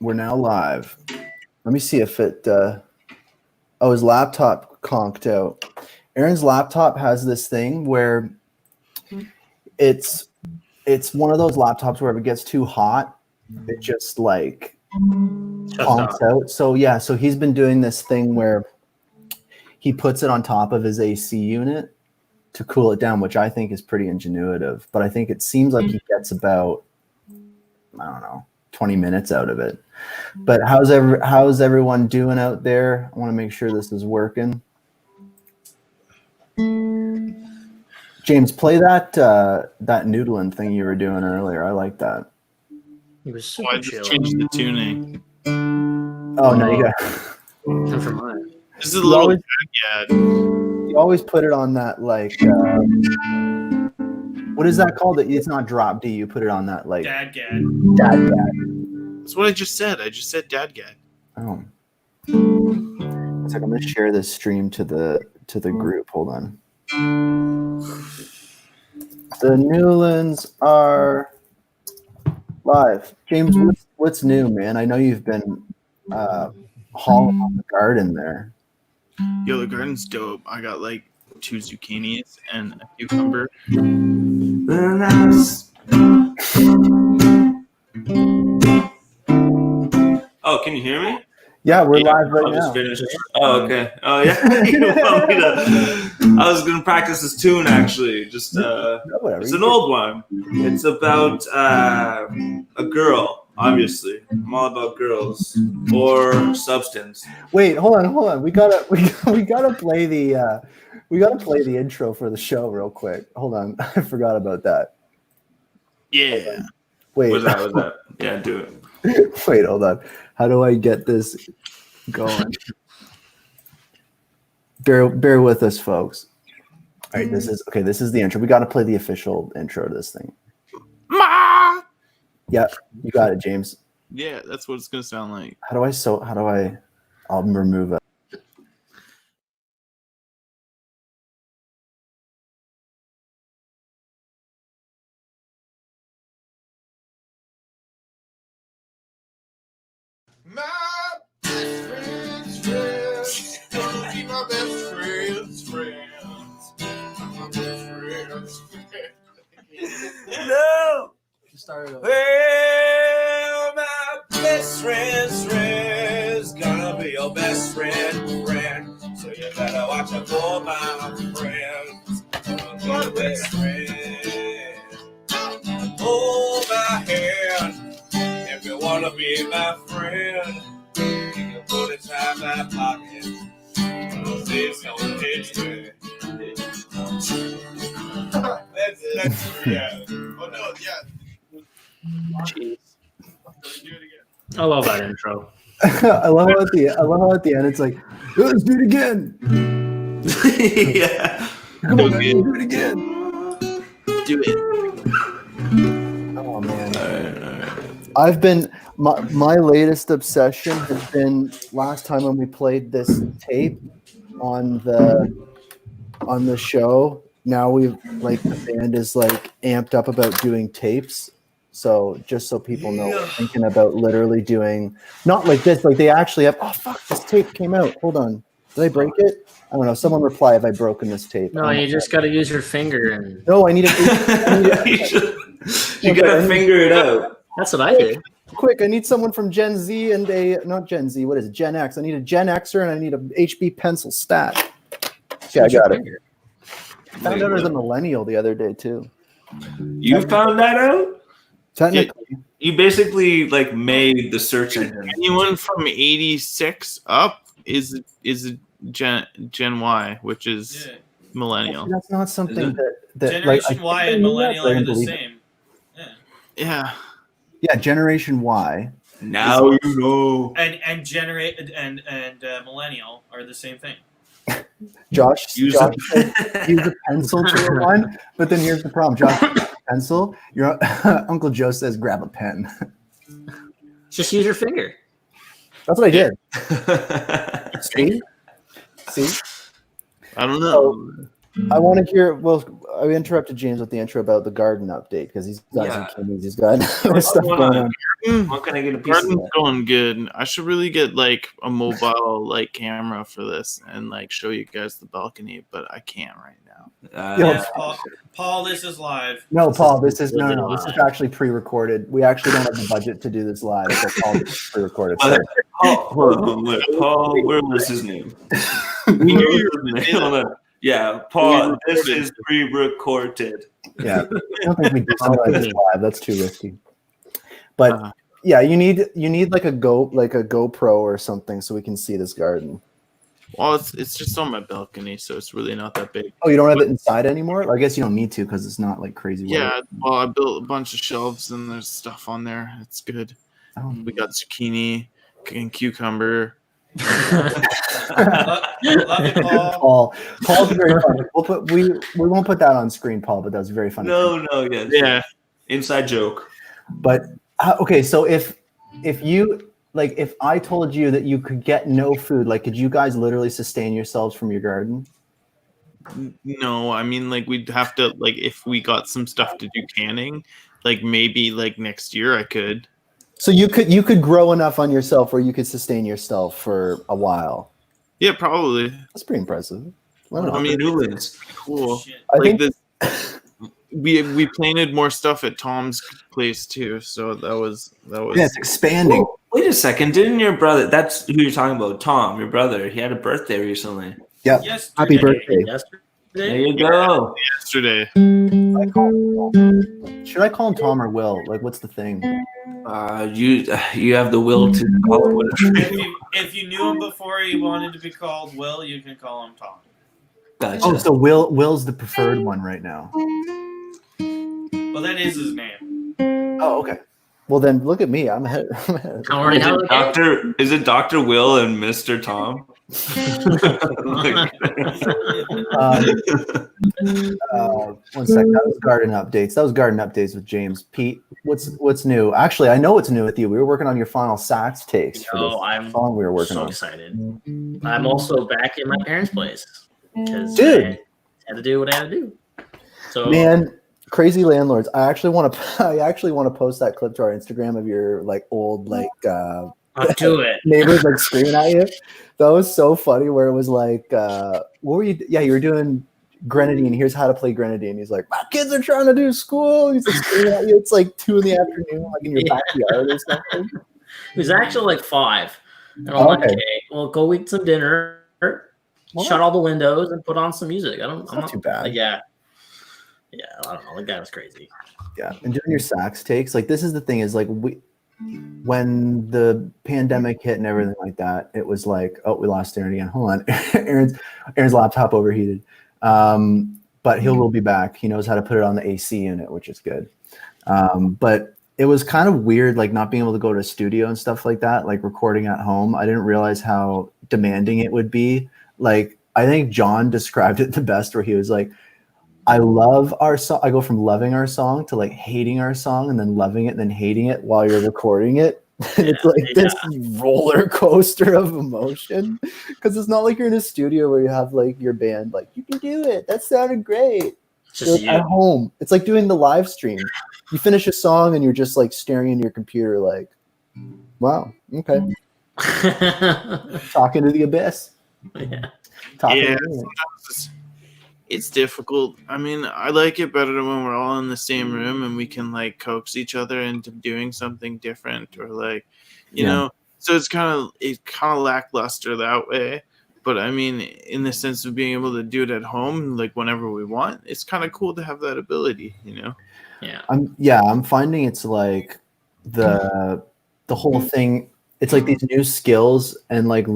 We're now live. Let me see if it. His laptop conked out. Aaron's laptop has this thing where it's one of those laptops where if it gets too hot, it just like conks out. So yeah, so he's been doing this thing where he puts it on top of his AC unit to cool it down, which I think is pretty ingenuitive. But I think it seems like he gets about, I don't know, 20 minutes out of it. But how's everyone doing out there? I want to make sure this is working. James, play that Noolands thing you were doing earlier. I like that. It was super I just changed the tuning. Oh no, you got. For mine. This is a little bad. You always put it on that like. What is that called? It's not drop D. You put it on that like. Dadgad. That's what I just said. I just said Dadgad. Oh. It's like I'm gonna share this stream to the group. Hold on. The Newlands are live. James, what's new, man? I know you've been hauling on the garden there. Yo, the garden's dope. I got like 2 zucchinis and a cucumber. Oh, can you hear me? Yeah, we're live right now. Oh, okay. Oh, yeah. I was going to practice this tune, actually. Just it's an old one. It's about a girl, obviously. I'm all about girls or substance. Wait, hold on. We gotta play the intro for the show real quick. Hold on, I forgot about that. Yeah. Wait. What's that? Yeah, do it. Wait, hold on. How do I get this going? Bear with us, folks. All right, this is the intro. We got to play the official intro to this thing. Ma! Yeah, you got it, James. Yeah, that's what it's gonna sound like. I'll remove it. My best friend's friends, gonna be my best friend's friends. My best friend's friends. No! Start Well, my best friend's friend's gonna be your best friend. So you better watch out for my friends. Gonna be your best friend. Hold my hand. If you wanna be my friend, you can put it in my pocket. It's gonna hit you. That's yeah. Oh no, yeah. Jeez. Do it again. I love that intro. I love how at the end it's like, let's do it again. Yeah. Come on, man, do it again. Do it. Oh man. I've been my latest obsession has been last time when we played this tape on the show. Now we've like the band is like amped up about doing tapes. So just so people know, we're thinking about literally doing not like this, like they actually have. Oh fuck! This tape came out. Hold on, did I break it? I don't know. Someone reply if I broken this tape. No, you just got to use your finger and. No, I need You gotta finger it out. That's what I did. Quick, I need someone from Gen Z and not Gen Z. What is it? Gen X. I need a Gen Xer and I need a HB pencil stat. Yeah, I got it. I found out as a millennial the other day too. You found that out? Technically, You basically like made the search engine. Anyone from 86 up is a Gen Y, which is millennial. that's not something that Generation like, Y and millennial are the same. Yeah. Yeah, Generation Y. Now you know. And millennial are the same thing. Josh Use said, use a pencil to run, but then here's the problem. Josh, pencil. Your Uncle Joe says grab a pen. Just use your finger. That's what I did. See? I don't know. I want to hear. Well, I interrupted James with the intro about the garden update because he's got some kidneys. He's got stuff going on. What can I get a piece of Garden's that? going good. I should really get like a mobile like camera for this and like show you guys the balcony, but I can't right now. Yo, Yes, Paul, this is live. No, Paul, this is no. live. This is actually pre-recorded. We actually don't have the budget to do this live, so Paul, this is pre-recorded. Paul, So, hold on, wait, Paul, where was his name? We knew Where you was were his name? Hold on. Yeah, Paul, We this recorded. is pre-recorded. yeah, I don't think we do something like this live. That's too risky. But yeah, you need like a GoPro or something so we can see this garden. Well, it's just on my balcony, so it's really not that big. Oh, you don't have it inside anymore? I guess you don't need to because it's not like crazy. Yeah, well, I built a bunch of shelves and there's stuff on there. It's good. Oh. We got zucchini and cucumber. Love it, Paul. Paul's very funny. We won't put that on screen, Paul, but that was very funny. No, yes. Yeah. Inside joke. But okay, so if you like, if I told you that you could get no food, like, could you guys literally sustain yourselves from your garden? No, I mean, like, we'd have to, like, if we got some stuff to do canning, like, maybe, like, next year I could. So you could grow enough on yourself where you could sustain yourself for a while. Yeah, probably. That's pretty impressive. I don't know. I mean, Newlands. Cool. Shit. I Like, think this, we planted more stuff at Tom's place, too, so that was. yeah, it's expanding. Oh, wait a second. Didn't your brother, that's who you're talking about, Tom, your brother, he had a birthday recently. Yeah. Yesterday. Happy birthday. Yesterday? There you go. Yesterday. Should I call him Tom or Will? Like, what's the thing? You have the will to call it what it If you knew him before he wanted to be called Will, you can call him Tom. Gotcha. Oh, so Will's the preferred one right now. Well, that is his name. Oh, okay. Well, then look at me. I'm ahead. Don't worry, Is it Dr. Will and Mr. Tom? One second. That was garden updates with James. Pete, what's new? Actually, I know what's new with you. We were working on your final sax takes for Oh, this I'm song we were working so on. excited. I'm also back in my parents' place because Dude. I had to do what I had to do. So Man, crazy landlords. I actually want to post that clip to our Instagram of your like old like I'll do it. neighbors like screaming at you. That was so funny. Where it was like, what were you? Yeah, you were doing grenadine. Here's how to play grenadine. He's like, my kids are trying to do school. He's like screaming at you. It's like 2 PM, like in your backyard or something. It was actually like 5. And I'm Oh, like, okay. okay, well, go eat some dinner, shut all the windows, and put on some music. I'm not too bad. Like, yeah, I don't know. The guy was crazy. Yeah, and doing your sax takes, like this is the thing is like when the pandemic hit and everything like that, it was like, oh, we lost Aaron again. Hold on, Aaron's laptop overheated, but he will be back. He knows how to put it on the AC unit, which is good. But it was kind of weird, like not being able to go to a studio and stuff like that, like recording at home. I didn't realize how demanding it would be. Like I think John described it the best, where he was like, I love our song. I go from loving our song to like hating our song and then loving it and then hating it while you're recording it. It's like this roller coaster of emotion, because it's not like you're in a studio where you have like your band, like you can do it. That sounded great. It's just You're at home. It's like doing the live stream. You finish a song and you're just like staring into your computer like, wow, okay. Talking to the abyss. Yeah. Talking Yeah, to me. sometimes it's difficult. I mean, I like it better when we're all in the same room and we can like coax each other into doing something different, or like, you know. So it's kind of lackluster that way. But I mean, in the sense of being able to do it at home, like whenever we want, it's kind of cool to have that ability, you know. Yeah. I'm finding it's like the whole thing. It's like these new skills and like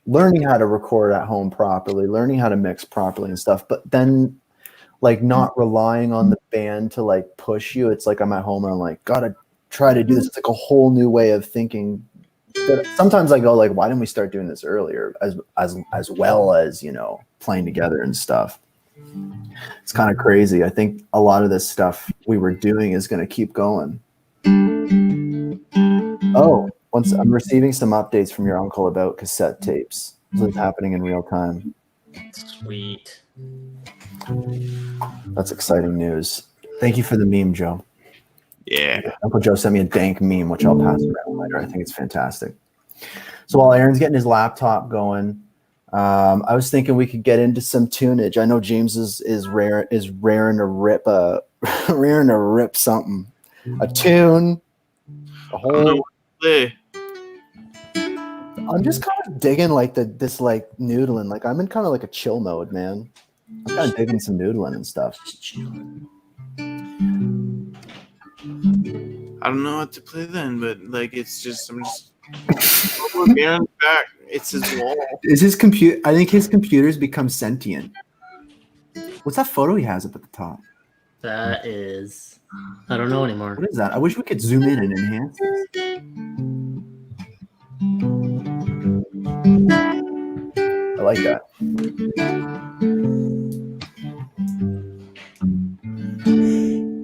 learning how to record at home properly, learning how to mix properly and stuff, but then like not relying on the band to like push you. It's like I'm at home and I'm like, gotta try to do this. It's like a whole new way of thinking. But sometimes I go like, why didn't we start doing this earlier, as well as, you know, playing together and stuff. It's kind of crazy. I think a lot of this stuff we were doing is going to keep going. Oh, I'm receiving some updates from your uncle about cassette tapes. It's like happening in real time. Sweet. That's exciting news. Thank you for the meme, Joe. Yeah. Uncle Joe sent me a dank meme, which I'll pass around later. I think it's fantastic. So while Aaron's getting his laptop going, I was thinking we could get into some tunage. I know James is raring to rip raring to rip something, a tune, a whole. I'm just kind of digging like this like noodling. Like I'm in kind of like a chill mode, man. I'm kind of digging some noodling and stuff. I don't know what to play then, but like it's just I'm just Aaron's back. It's his wall. Is his computer? I think his computer's become sentient. What's that photo he has up at the top? That is, I don't know anymore. What is that? I wish we could zoom in and enhance this. I like that.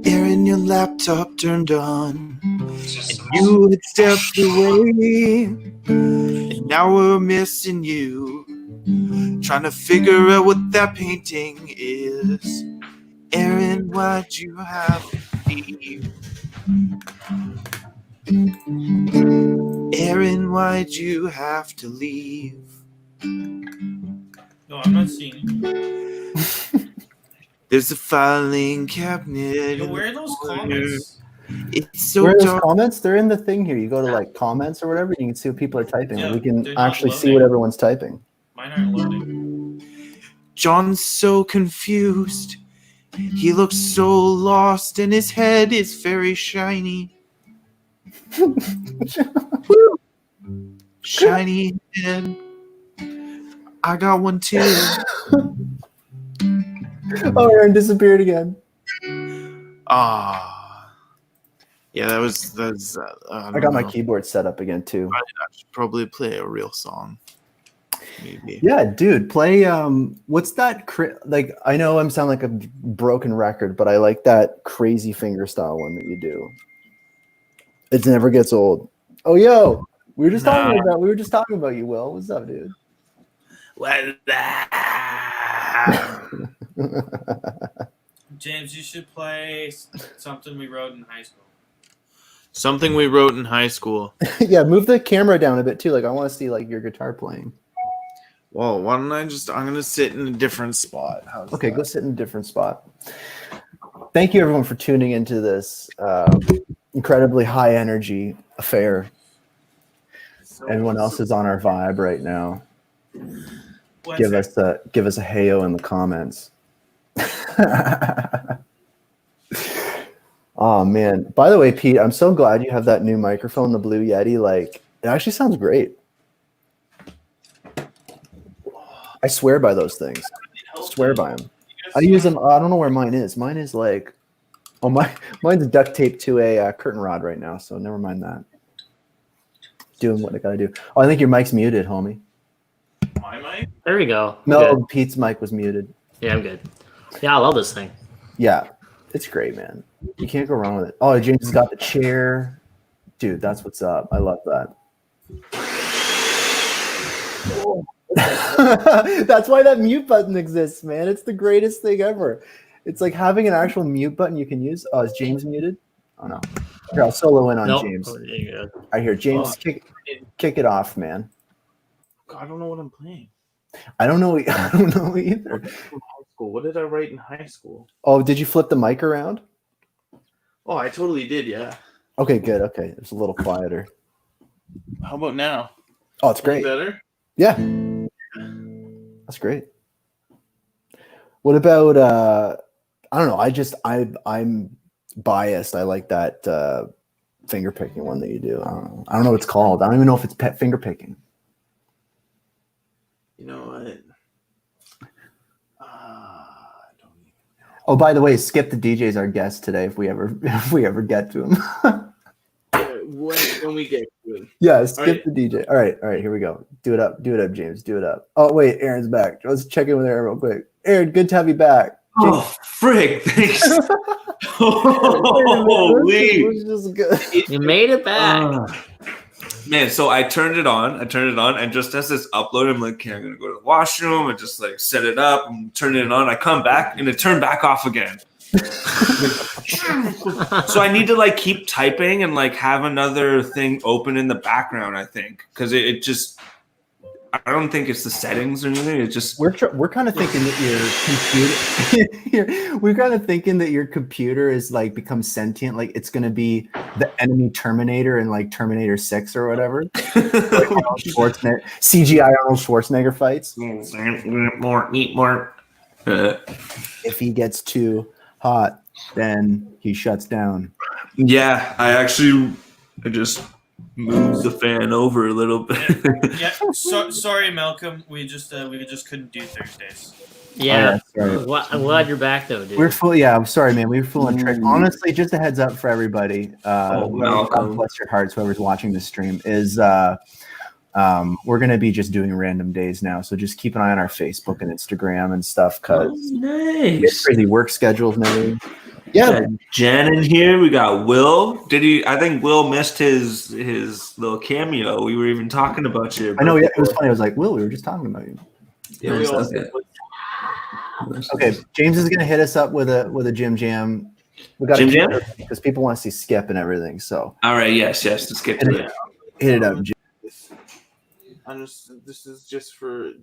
Aaron, your laptop turned on, and you had stepped away, and now we're missing you, trying to figure out what that painting is. Aaron, why'd you have to leave? Aaron, why'd you have to leave? No, I'm not seeing it. There's a filing cabinet. Yo, where are those comments? It's so Where are those dark. comments? They're in the thing here. You go to like comments or whatever. You can see what people are typing. Yeah, We can they're not actually see loading. what everyone's typing. Mine aren't loading. John's so confused. He looks so lost, and his head is very shiny. Shiny head. I got one too. Oh, Aaron disappeared again. Ah. Yeah, that's. I got my keyboard set up again too. I should probably play a real song. Maybe. Yeah, dude, play. What's that? Like, I know I'm sound like a broken record, but I like that crazy finger style one that you do. It never gets old. Oh, yo, we were just talking about you, Will. What's up, dude? Well, James, you should play something we wrote in high school. something we wrote in high school. Yeah, move the camera down a bit too. Like, I want to see like your guitar playing. Well, why don't I'm gonna sit in a different spot. Okay, go sit in a different spot. Thank you, everyone, for tuning into this incredibly high energy affair. Everyone else is on our vibe right now. Give us a heyo in the comments. Oh man! By the way, Pete, I'm so glad you have that new microphone, the Blue Yeti. Like, it actually sounds great. I swear by those things. I swear by them. I use them. I don't know where mine is. Mine is like, oh mine's duct taped to a curtain rod right now. So never mind that. Doing what I gotta do. Oh, I think your mic's muted, homie. My mic? There we go. No, Good. Pete's mic was muted. Yeah, I'm good. Yeah, I love this thing. Yeah, it's great, man. You can't go wrong with it. Oh, James has got the chair. Dude, that's what's up. I love that. That's why that mute button exists, man. It's the greatest thing ever. It's like having an actual mute button you can use. Oh, is James muted? Oh, no. Here, I'll solo in on Nope. James. Oh, there you go. I hear James, kick it off, man. I don't know what I'm playing. I don't know either. What did I write in high school? Oh, did you flip the mic around? Oh, I totally did. Yeah. Okay, good. Okay, it's a little quieter. How about now? Oh, it's great. Better. Yeah, that's great. What about I don't know. I'm biased. I like that finger picking one that you do. I don't know what it's called. I don't even know if it's pet finger picking. You know what? I don't even know. Oh, by the way, Skip the DJ is our guest today. If we ever get to him. When we get to it. Yeah, Skip Right. the DJ. All right, here we go. Do it up, James. Do it up. Oh wait, Aaron's back. Let's check in with Aaron real quick. Aaron, good to have you back. Oh, frick. Thanks. Holy. It was just good. You made it back. Man, so I turned it on, and just as it's uploaded, I'm like, okay, I'm gonna go to the washroom and just like set it up and turn it on. I come back and it turned back off again. So I need to like keep typing and like have another thing open in the background, I think, because it just, I don't think it's the settings or anything. It's just We're kind of thinking that your computer we're kind of thinking that your computer is like become sentient, like it's gonna be the enemy Terminator in like Terminator 6 or whatever. Like Arnold Schwarzenegger, CGI Arnold Schwarzenegger fights. eat more. If he gets too hot, then he shuts down. Yeah, I just moved the fan over a little bit. Yeah. Sorry, Malcolm. We just couldn't do Thursdays. Yeah. Oh, yeah, I'm glad you're back though, dude. We're full. Yeah, I'm sorry, man. We were full of trick. Honestly, just a heads up for everybody. Malcolm. God bless your hearts, whoever's watching this stream. Is we're gonna be just doing random days now, so just keep an eye on our Facebook and Instagram and stuff, because we have crazy work schedules and everything. Yeah, Jen in here. We got Will. I think Will missed his little cameo. We were even talking about you. I know. Yeah, it was funny. I was like, Will, we were just talking about you. Yeah, we all Okay, James is gonna hit us up with a Jim Jam. We got Jim Jam? because people want to see Skip and everything. So All right. Yes. Let's get to it. hit it up, Jim. This is just for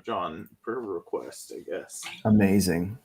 John per request, I guess. Amazing.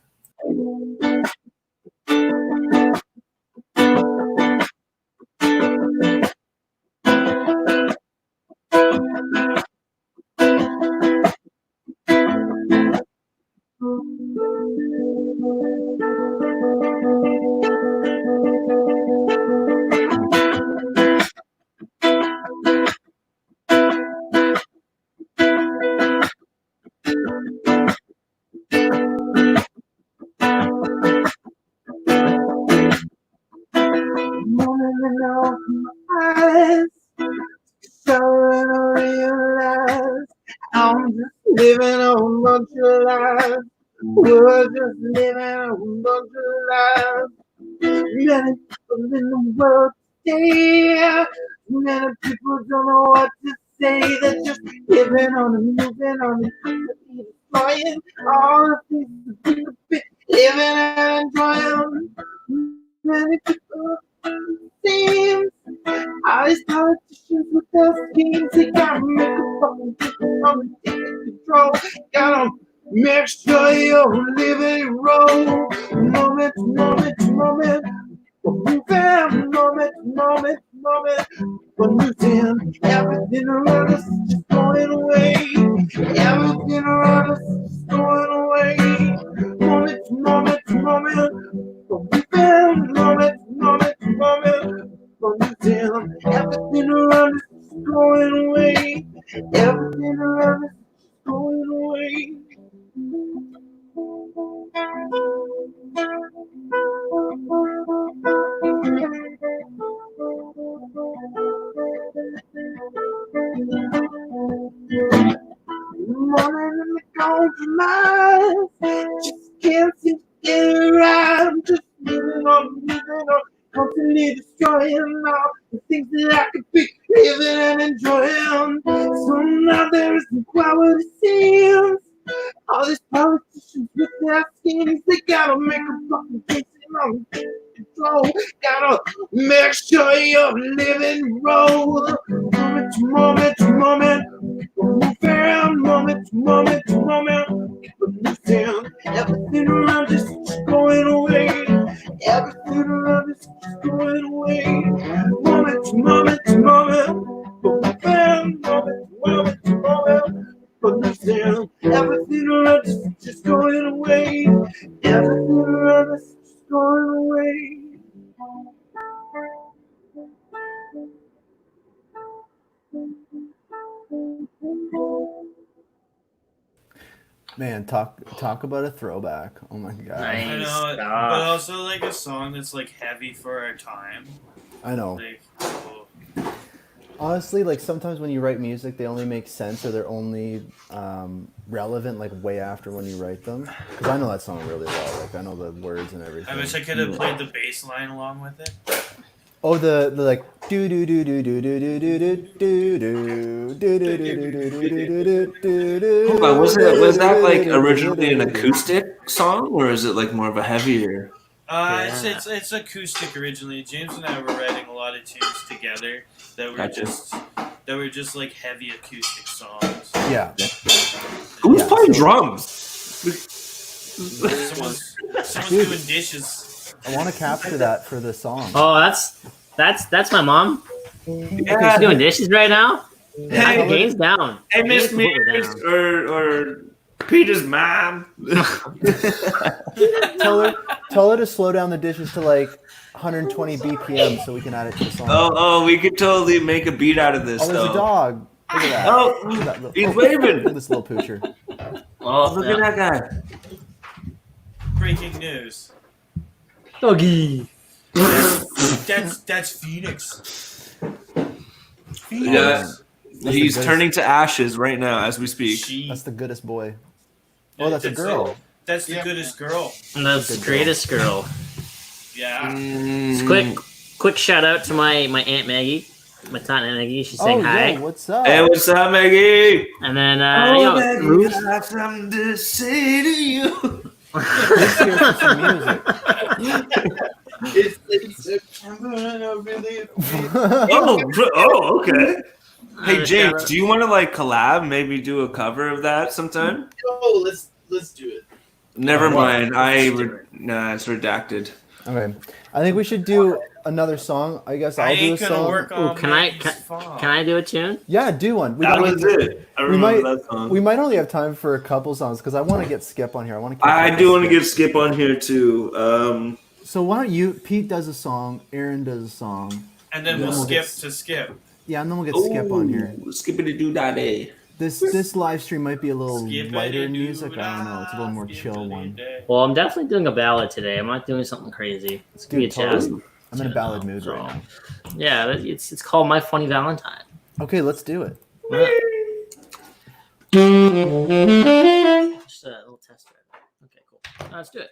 I'm just living a bunch of lives. We're just living a bunch of lives. Many people in the world today, many people don't know what to say. They're just living on and moving on and flying. All the things that people be living and enjoying. Many people seem all these politicians with their schemes, they gotta make a fucking difference, take control. Gotta make sure you're living your role. Moment to moment to moment. We're moving moment to moment to moment. We're losing everything around us is just going away. Everything around us is just going away. Moment to moment to moment. We're moving moment to moment to moment. We're losing everything around us is just going away. Everything around us is just going away. Morning in the compromise, just can't seem to get it right. I'm just moving on, constantly destroying all the things that I could be living and enjoying. So now there isn't quite what it seems. All these politicians with their schemes, they gotta make a fucking case on control. Gotta make sure you're living roll. Moment to moment to moment. Moving moment to moment to moment. But losing everything around us is just going away. Everything around us is just going away. Moment to moment to moment. Moving moment to moment to moment. But losing everything around us is just going away. Everything around us is just going away. Man, talk about a throwback. Oh my god. Nice. I know, stuff. but also like a song that's like heavy for our time. I know. Like, oh. Honestly, like sometimes when you write music, they only make sense or they're only relevant like way after when you write them. Because I know that song really well. Like I know the words and everything. I wish I could have played the bass line along with it. Oh, the like Do do do do do do do do do do do do Hold on, was that like originally an acoustic song, or is it like more of a heavier? It's acoustic originally. James and I were writing a lot of tunes together that were Gotcha. just like heavy acoustic songs. Yeah. Who's Yeah, playing so- drums? Someone's doing dishes. I want to capture that for the song. Oh, that's my mom. Yeah. She's doing dishes right now. Hey, Game's down. hey, Miss Game's totally Mears down. or Peter's mom. Tell her to slow down the dishes to like 120 BPM so we can add it to the song. Oh, we could totally make a beat out of this. Oh, there's though. a dog. Look at that. Oh, Look at that little, he's waving. Look at this little poocher. Oh, Look at that guy. Breaking news. doggy. That's Phoenix. Yeah, the he's goodest- turning to ashes right now as we speak. That's the goodest boy. Oh, that's a girl. That's the goodest girl. And that's the greatest girl. Yeah. Quick shout out to my Aunt Maggie, my aunt Aunt Maggie. She's saying hi. Yo, what's up? Hey, what's up, Maggie? And then Maggie, Ruth. I have something to say to you. Let's hear some music. It's September and I really Oh, okay. Hey, shout James, out. do you want to like collab? Maybe do a cover of that sometime? Oh, let's do it. Never mind. Let's do it. Nah, it's redacted. Okay. I think we should do another song. I guess I I'll do a ain't gonna song. work on. Ooh, can I Maggie's farm. can I do a tune? Yeah, do one. That was it. I remember that song. We might only have time for a couple songs because I want to get Skip on here. I want to. I do want to get Skip on here too. So why don't you? Pete does a song. Aaron does a song. And then we'll skip to skip. Yeah, and then we'll get Skip on here. Skippity doo da day. This live stream might be a little Skippity lighter in doo music. I don't know. It's a little more chill skippity one. day. Well, I'm definitely doing a ballad today. I'm not doing something crazy. It's gonna be a Dude, totally. jazz. I'm in a ballad mood right now. Yeah, it's called My Funny Valentine. Okay, let's do it. Just a little test drive. Okay, cool. Let's do it.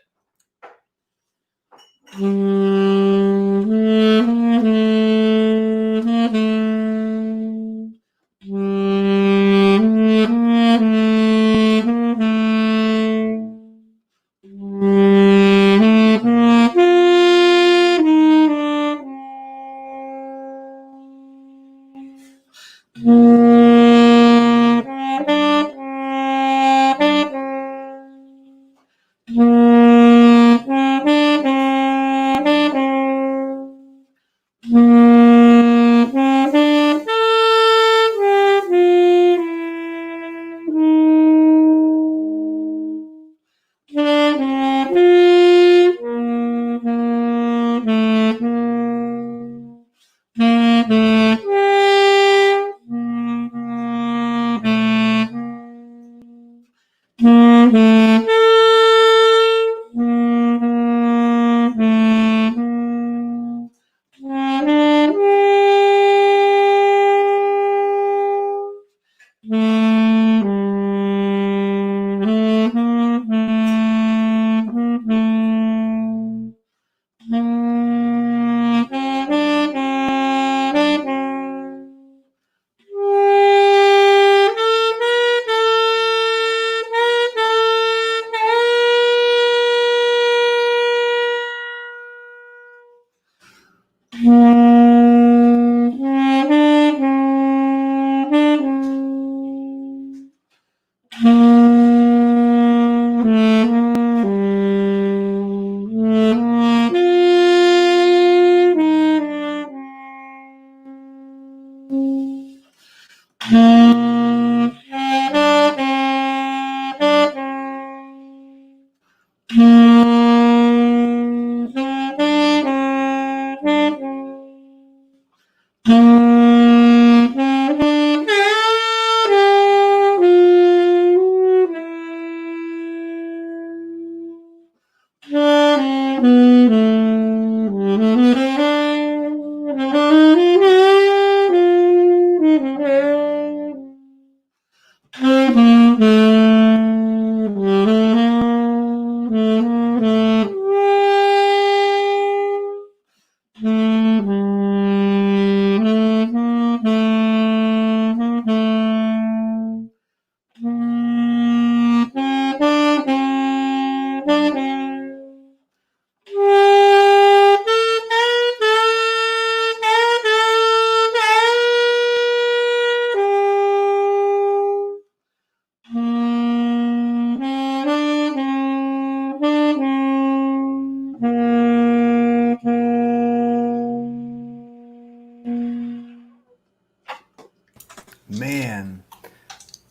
Man,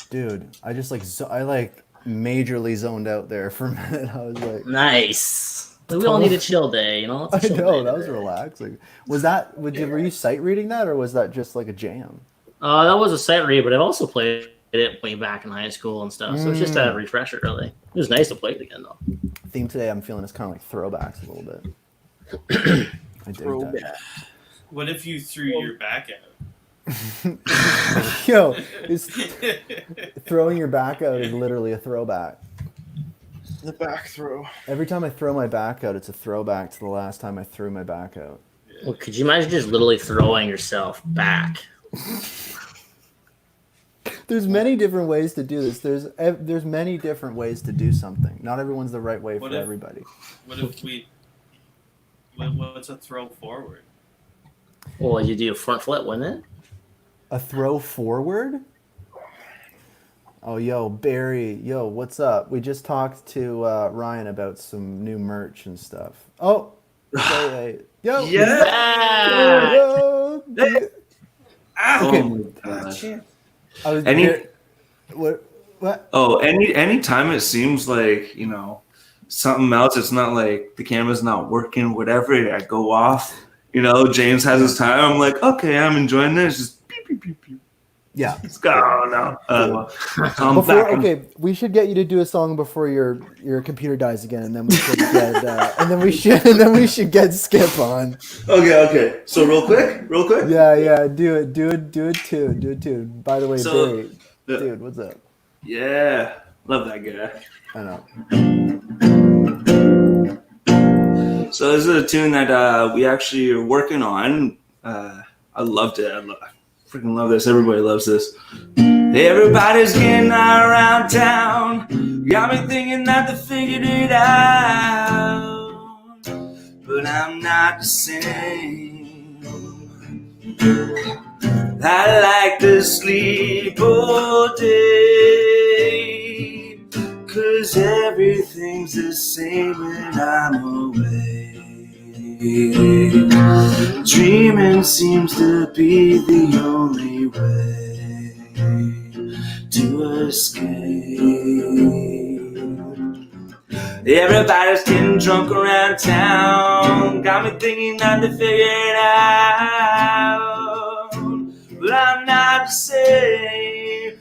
dude, I just majorly zoned out there for a minute. I was like, Nice. We all need a chill day, you know? I It's a chill know, day that was today. relaxing. Were you sight reading that, or was that just like a jam? That was a sight read, but I've also played it way back in high school and stuff. So it's just a refresher, really. It was nice to play it again, though. Theme today, I'm feeling it's kind of like throwbacks a little bit. I dig that. What if you threw your back out? Yo, throwing your back out is literally a throwback. The back throw. Every time I throw my back out, it's a throwback to the last time I threw my back out. Well, could you imagine just literally throwing yourself back? There's many different ways to do this. There's many different ways to do something. Not everyone's the right way for everybody. What if what's a throw forward? Well, you do a front flip, wouldn't it? A throw forward? Oh, yo, Barry. Yo, what's up? We just talked to Ryan about some new merch and stuff. Oh, hey. Yo. Yeah. Yo. Okay. Oh, I was what? Oh, any time it seems like, something else, it's not like the camera's not working, whatever, I go off. James has his time. I'm like, okay, I'm enjoying this. Just beep, beep, beep, beep. Yeah. Let's go now. We should get you to do a song before your computer dies again, and then we should get get Skip on. Okay. So real quick. Yeah. Do it too. By the way, Barry, dude, what's up? Yeah, love that guy. I know. So this is a tune that we actually are working on. I loved it. I freaking love this. Everybody loves this. Everybody's getting around town. Got me thinking that they figured it out, but I'm not the same. I like to sleep all day, 'cause everything's the same when I'm away. Dreaming seems to be the only way to escape. Everybody's getting drunk around town. Got me thinking that they figured it out, but I'm not the same.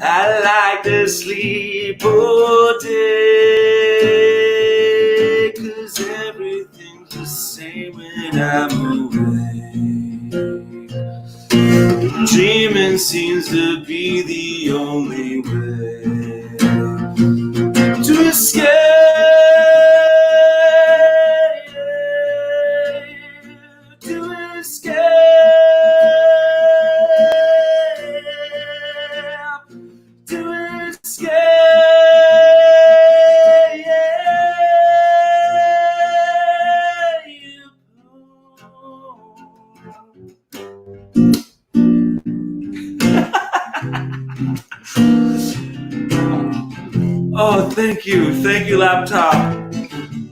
I like to sleep all day, 'cause everything's the same when I'm away. Dreaming seems to be the only way to escape. To escape. To escape. Oh, thank you, laptop.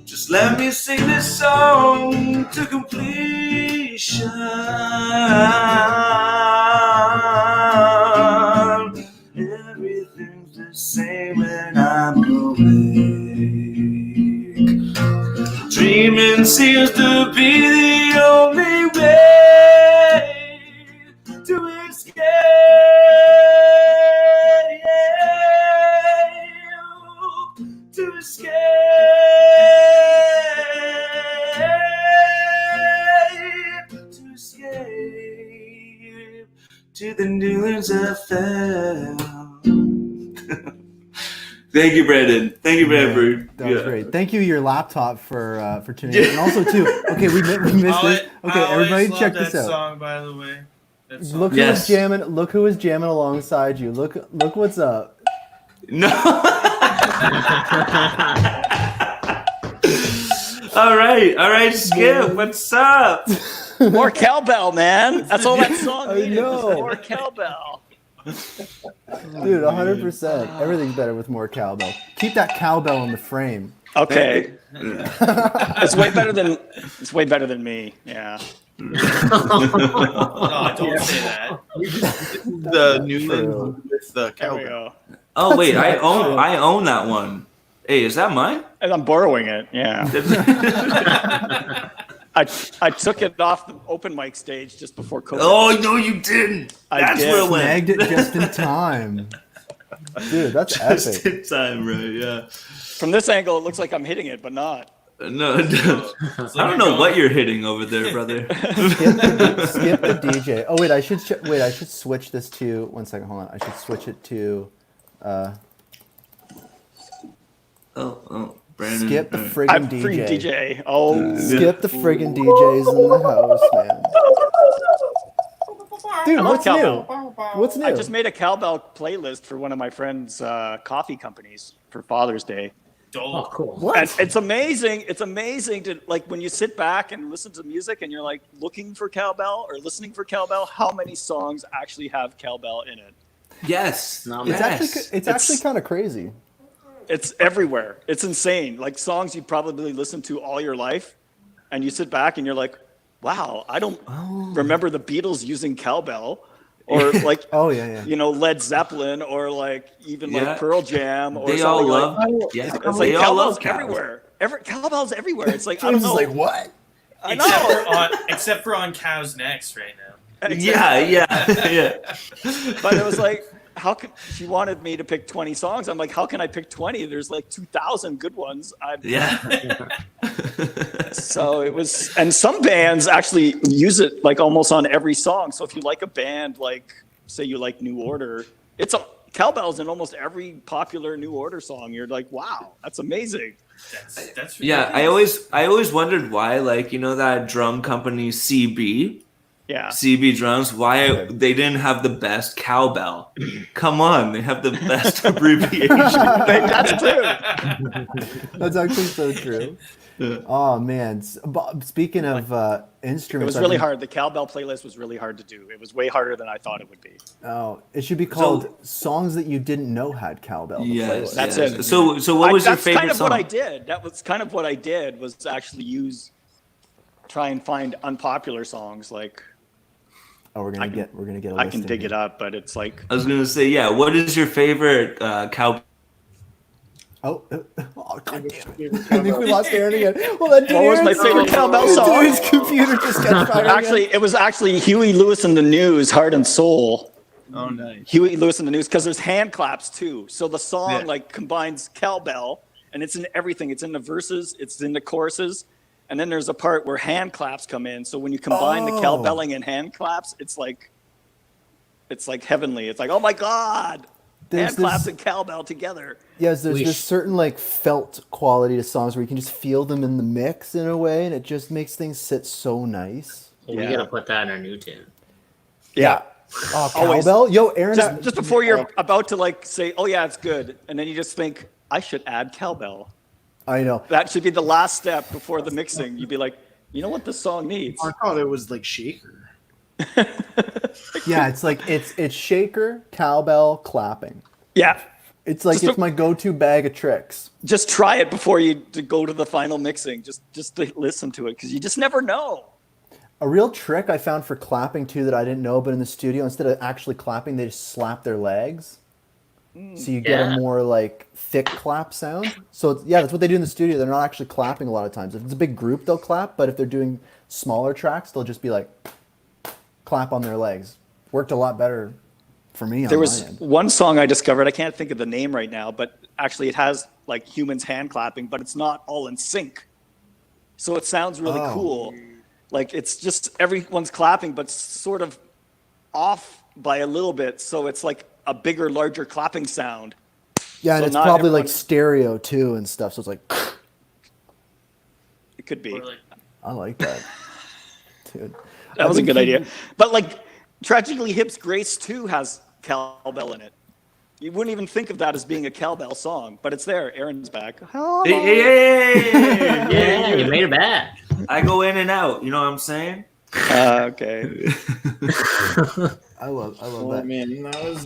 Just let me sing this song to completion. Everything's the same when I'm awake. Dreaming seems to be the only way to escape. To escape, to escape to the Noolands FM. Thank you, Brandon. That was great. Thank you, your laptop, for tuning in, and also too. Okay, we missed this. Okay, everybody, check this out. Song, by the way. Look who was jamming. Look who was jamming alongside you. Look what's up. No. All right, Skip, what's up? More cowbell, man. That's all that song I needed. know. More cowbell. Dude, 100%. Everything's better with more cowbell. Keep that cowbell in the frame. Okay. It's way better than me. Yeah. Oh, don't say that. The Noolands with the There we cowbell. go. Oh wait, I true. own that one. Hey, is that mine? And I'm borrowing it. Yeah. I took it off the open mic stage just before COVID. Oh no, you didn't. I That's did. where it went. Snagged it just in time. Dude, that's Just epic. in time, right? Yeah. From this angle, it looks like I'm hitting it, but not. No, it does. It's I like don't know you're what going- you're hitting over there, brother. Skip the DJ. Oh wait, I should switch this to 1 second. Hold on. I should switch it to Oh, Brandon. skip the all right. friggin' I'm DJ. free DJ. Oh, Skip the friggin' DJs in the house, man. Dude, I love what's new? cowbell. What's new? I just made a cowbell playlist for one of my friend's coffee companies for Father's Day. Oh, cool. What? And it's amazing. It's amazing to like when you sit back and listen to music and you're like looking for cowbell or listening for cowbell. How many songs actually have cowbell in it? Yes. No, It's yes. actually kind of crazy. It's everywhere. It's insane. Like songs you probably listened to all your life, and you sit back and you're like, "Wow, I don't remember the Beatles using cowbell." Or like, Oh yeah. you know, Led Zeppelin, or like even Yeah. like Pearl Jam, or They something all like. love. Yeah. It's They like all cowbell's love cows. everywhere. Cowbell's everywhere. It's like I James don't is know. like, what? I Except for know. on Cow's Necks right now. Yeah. But it was like, how can she wanted me to pick 20 songs? I'm like, how can I pick 20? There's like 2,000 good ones. Yeah. So it was, and some bands actually use it like almost on every song. So if you like a band, like say you like New Order, cowbell's in almost every popular New Order song. You're like, wow, that's amazing. That's Yeah, I always wondered why, like, you know, that drum company CB Yeah. drums, why they didn't have the best cowbell. Come on, they have the best abbreviation. That's true. That's actually so true. Oh man. Speaking of It instruments, was really hard. The cowbell playlist was really hard to do. It was way harder than I thought it would be. Oh, it should be called songs that you didn't know had cowbell. the Yes, playlist. That's yes. it. So what was your that's favorite kind of song? what I did. That was kind of what I did was actually try and find unpopular songs. Like Oh, we're gonna get a I list can in dig here. it up, but it's like I was gonna say, yeah. What is your favorite cow? Oh, god damn it. I think we lost Aaron again. Well, that what was my favorite cowbell song? His computer just got fired. Actually, it was actually Huey Lewis and the News, Heart and Soul. Oh, nice. Huey Lewis and the News, because there's hand claps too. So the song Yeah. like combines cowbell, and it's in everything. It's in the verses, it's in the choruses, and then there's a part where hand claps come in. So when you combine the cowbelling and hand claps, it's like heavenly. It's like, oh my god, There's hand claps this- and cowbell together. Yes, there's We this certain like felt quality to songs where you can just feel them in the mix in a way, and it just makes things sit so nice. We Yeah. gotta put that in our new tune. Yeah. Oh, Always. cowbell! Yo, Aaron, Just before you're about to like say, oh yeah, it's good, and then you just think, I should add cowbell. I know. That should be the last step before the mixing. You'd be like, you know what this song needs? I thought it was like shaker. Yeah, it's like it's shaker, cowbell, clapping. Yeah. It's like Just it's my go-to bag of tricks. Just try it before you to go to the final mixing. Just to listen to it, because you just never know. A real trick I found for clapping too that I didn't know, but in the studio, instead of actually clapping, they just slap their legs. So you get Yeah. a more like thick clap sound. So that's what they do in the studio. They're not actually clapping a lot of times. If it's a big group, they'll clap, but if they're doing smaller tracks, they'll just be like clap on their legs. Worked a lot better for me. There on was my end. one song I discovered. I can't think of the name right now, but actually it has like humans hand clapping, but it's not all in sync. So it sounds really Oh. cool. Like it's just everyone's clapping, but sort of off by a little bit. So it's like a bigger, larger clapping sound. Yeah, and so it's not probably like everyone- stereo too and stuff. So it's like It could be. Or like, I like that, dude. That was a I've good been idea. keeping- But like Tragically Hip's Grace 2 has cowbell in it. You wouldn't even think of that as being a cowbell song, but it's there. Aaron's back. Hey. yeah, you made it back. I go in and out. You know what I'm saying? Okay. I love Oh that. man, that was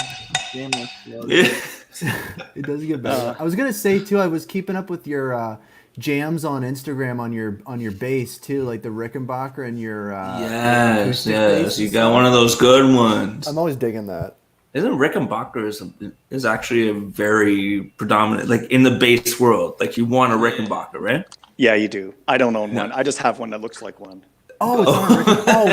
damn it. Yeah. It does get better. I was gonna say too. I was keeping up with your jams on Instagram on your bass too, like the Rickenbacker and your Yes, acoustic yes. bass You and got stuff. one of those good ones. I'm always digging that. Isn't Rickenbacker is actually a very predominant, like in the bass world. Like you want a Rickenbacker, right? Yeah, you do. I don't own Yeah. one. I just have one that looks like one. Oh, it's not a Ricken- oh,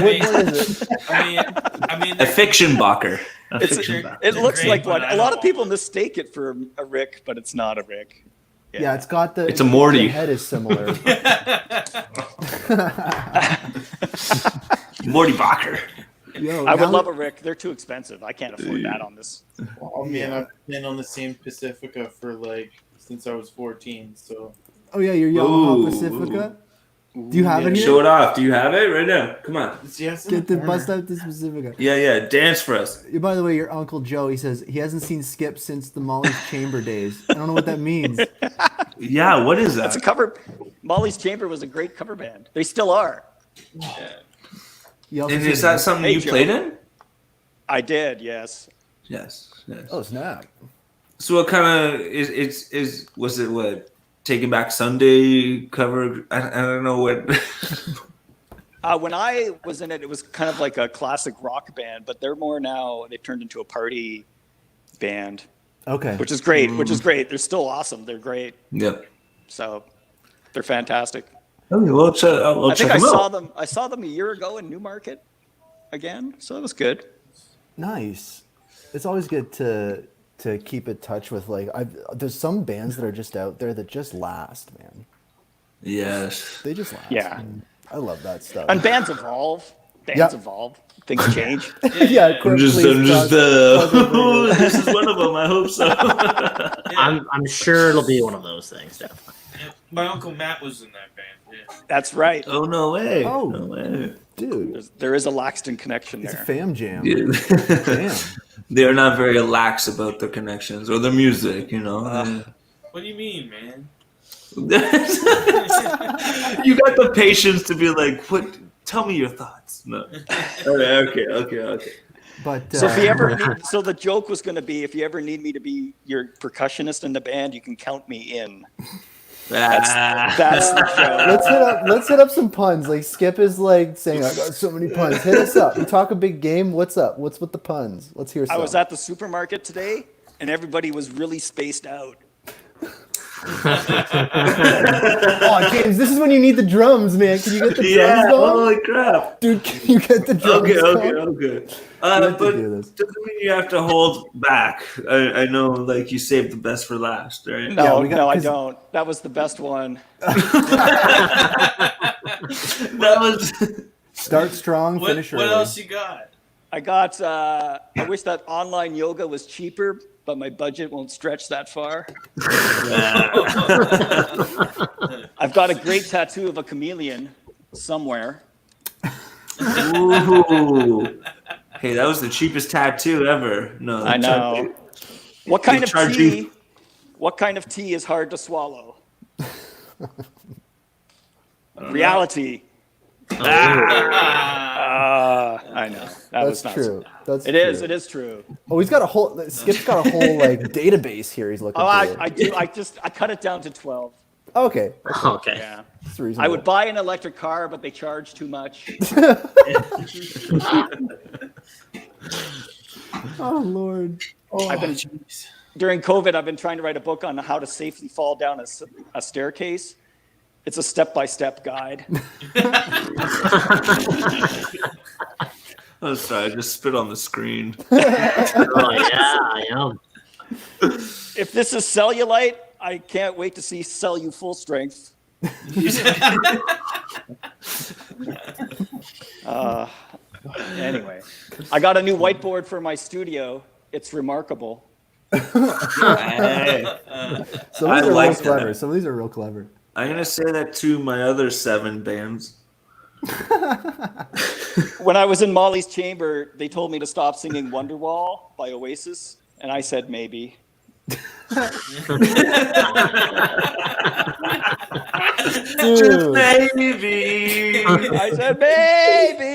what is it? I mean, A fiction Backer. It looks great, like but one. I A lot don't of people mistake it for a Rick, but it's not a Rick. Yeah, it's got the. It's a Morty. The head is similar. Morty Bacher. Yo, I would now- love a Rick. They're too expensive. I can't afford that on this. Oh man, I've been on the same Pacifica for like since I was 14. So Oh yeah, your Yamaha Ooh. Pacifica. Do you have Yeah, it here? Show it off. Do you have it right now? Come on. yes, Get the bust out this Pacifica. Yeah. Dance for us. By the way, your Uncle Joe, he says he hasn't seen Skip since the Molly's Chamber days. I don't know what that means. Yeah, what is That's a that? cover. Molly's Chamber was a great cover band. They still are. He also And said- is that something Hey, you Joe. played in? I did, yes. Yes. Oh snap! So what kind of is was it what Taking Back Sunday cover? I don't know what. When I was in it, it was kind of like a classic rock band, but they're more now, they've turned into a party band, Okay. which is great, They're still awesome. They're great. Yep. So they're fantastic. Okay, well, I'll I think check I them saw out. them. I saw them a year ago in Newmarket again, so that was good. Nice. It's always good to keep in touch with there's some bands that are just out there that just last, man. Yes. They just last. Yeah. And I love that stuff. And bands evolve. Yep. Evolve. Things change. yeah, I'm just please, this is one of them. I hope so. I'm sure it'll be one of those things, definitely. Yeah, my uncle Matt was in that band. Yeah. That's right. Oh no way! Oh. No way! dude, There is a Laxton connection it's a there. fam jam. Yeah. Damn. They are not very lax about their connections or their music. You know. What do you mean, man? You got the patience to be like, "What? Tell me your thoughts." No. Okay. But So if you ever need, so the joke was going to be, if you ever need me to be your percussionist in the band, you can count me in. That's the joke. let's hit up some puns. Like Skip is like saying, I got so many puns. Hit us up. You talk a big game. What's up? What's with the puns? Let's hear some. I was at the supermarket today, and everybody was really spaced out. Oh, James, this is when you need the drums, man. Can you get the drums Yeah. going? Holy crap! Dude, can you get the drums going? Okay. have to But do this. doesn't mean you have to hold back. I know, like you saved the best for last, right? No, Yeah, we got- no, I 'cause- don't. That was the best one. That was. Start strong, What finish early. else you got? I got. I wish that online yoga was cheaper, but my budget won't stretch that far. I've got a great tattoo of a chameleon somewhere. Ooh. Hey, that was the cheapest tattoo ever. No, I know. What kind of charge tea? you- What kind of tea is hard to swallow? Reality. I know. That was That's not. true. That's It true. is. It is true. Oh, he's got a whole. Skip's got a whole like database here. He's looking. Oh, through. I do. I cut it down to 12. Okay, Okay. Yeah. that's reasonable. I would buy an electric car, but they charge too much. Oh Lord. I've been during COVID. I've been trying to write a book on how to safely fall down a staircase. It's a step-by-step guide. Oh, sorry, I just spit on the screen. Oh yeah, I am. If this is cellulite, I can't wait to see Cell You Full Strength. Anyway, I got a new whiteboard for my studio. It's remarkable. Hey, Some of I these are like real clever. that. Some of these are real clever. I'm gonna say that to my other 7 bands. When I was in Molly's Chamber, they told me to stop singing Wonderwall by Oasis, and I said maybe. Dude. Maybe. I said maybe.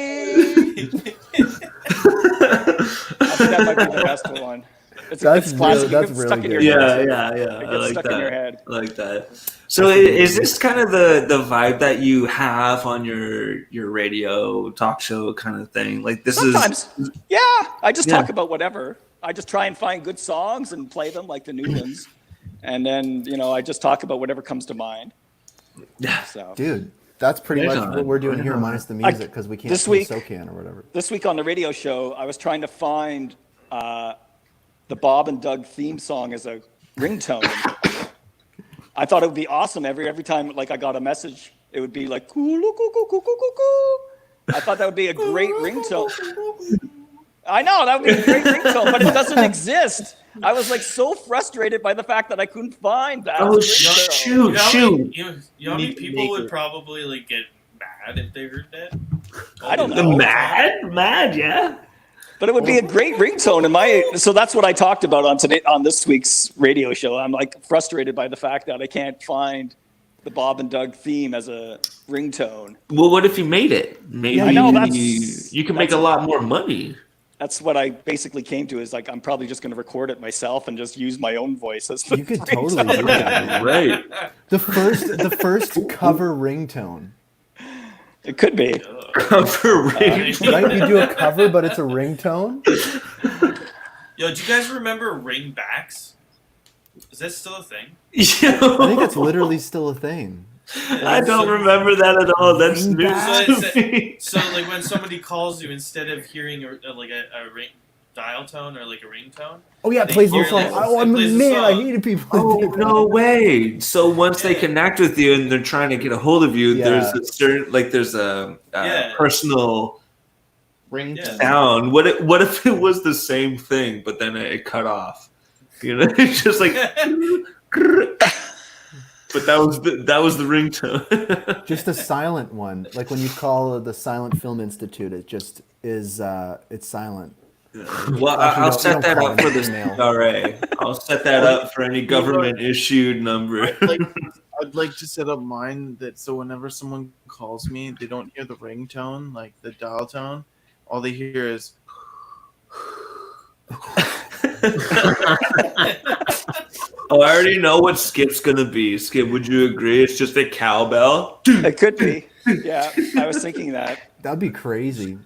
I think that might be the best one. It's That's classic. real- You that's get stuck really in your good. head. Yeah. It I gets like stuck in your that. head. I like that. So is this kind of the vibe that you have on your radio talk show kind of thing? Like this Sometimes, yeah. I just Yeah. talk about whatever. I just try and find good songs and play them like the Noolands. And then, I just talk about whatever comes to mind. Yeah. So Dude, that's pretty Right much on, what we're doing right here, on. minus the music, because we can't this play week- SoCan or whatever. this week on the radio show, I was trying to find the Bob and Doug theme song as a ringtone. I thought it would be awesome every time like I got a message, it would be like coo coo coo coo coo coo. I thought that would be a great ringtone. I know that would be a great ringtone, but it doesn't exist. I was like so frustrated by the fact that I couldn't find that. Oh, ringtone. shoot. You know how many Need to people make would it. probably like get mad if they heard that? I don't The know. mad, yeah. But it would be a great ringtone. So that's what I talked about on this week's radio show. I'm like frustrated by the fact that I can't find the Bob and Doug theme as a ringtone. Well, what if you made it? Maybe I know, that's- you can make a lot more money. That's what I basically came to is like, I'm probably just going to record it myself and just use my own voice as the You could ringtone. totally do that. Right. The first cover ringtone. It could be. Cover ring. Right? You do a cover, but it's a ringtone? Yo, do you guys remember ringbacks? Is that still a thing? I think that's literally still a thing. I don't remember that at all. That's Ring news back. to me. So like when somebody calls you, instead of hearing a ring dial tone or like a ringtone, Oh yeah, it They plays the hear song. this, Oh it plays the man, I song. hated people. Oh, no way. So once they connect with you and they're trying to get a hold of you, Yeah. there's a certain, like there's a Yeah. personal Ring Yeah. sound. What if it was the same thing, but then it cut off? You know, it's just like, but that was the ringtone. Just a silent one, like when you call the Silent Film Institute, it just is. It's silent. Well, Actually, I'll don't- set don't that call up it for an the email. CRA. I'll set that up for any government issued number. I'd like to set up mine that so whenever someone calls me, they don't hear the ringtone, like the dial tone. All they hear is Oh, I already know what Skip's gonna be. Skip, would you agree? It's just a cowbell. It could be. Yeah, I was thinking that. That'd be crazy.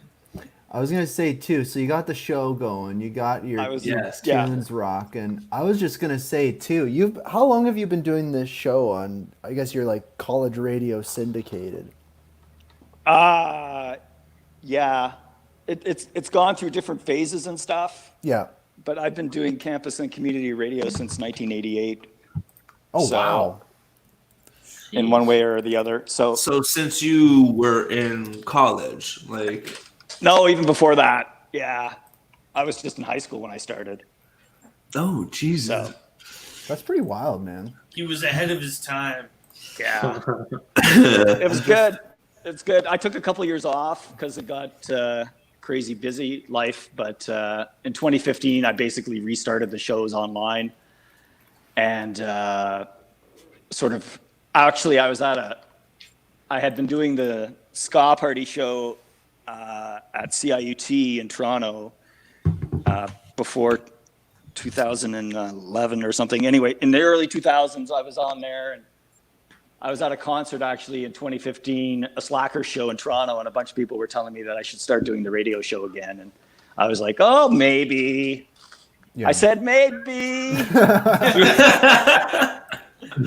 I was gonna say too. So you got the show going. You got your, I was- your Yes. Yeah. tunes rocking. I was just gonna say too. How long have you been doing this show on? I guess you're like college radio syndicated. Yeah. It's gone through different phases and stuff, Yeah. but I've been doing campus and community radio since 1988 Oh So- wow. in one way or the other. So So since you were in college, like, no, even before that. Yeah. I was just in high school when I started. oh Jesus. So That's pretty wild, man. he was ahead of his time. yeah. It was good. It's good. I took a couple years off because it got crazy busy life. But in 2015, I basically restarted the shows online. And sort of, actually, I had been doing the ska party show at CIUT in Toronto before 2011 or something. Anyway, in the early 2000s, I was on there, and I was at a concert actually in 2015, a Slacker show in Toronto, and a bunch of people were telling me that I should start doing the radio show again. And I was like, oh, maybe. Yeah. I said, maybe. And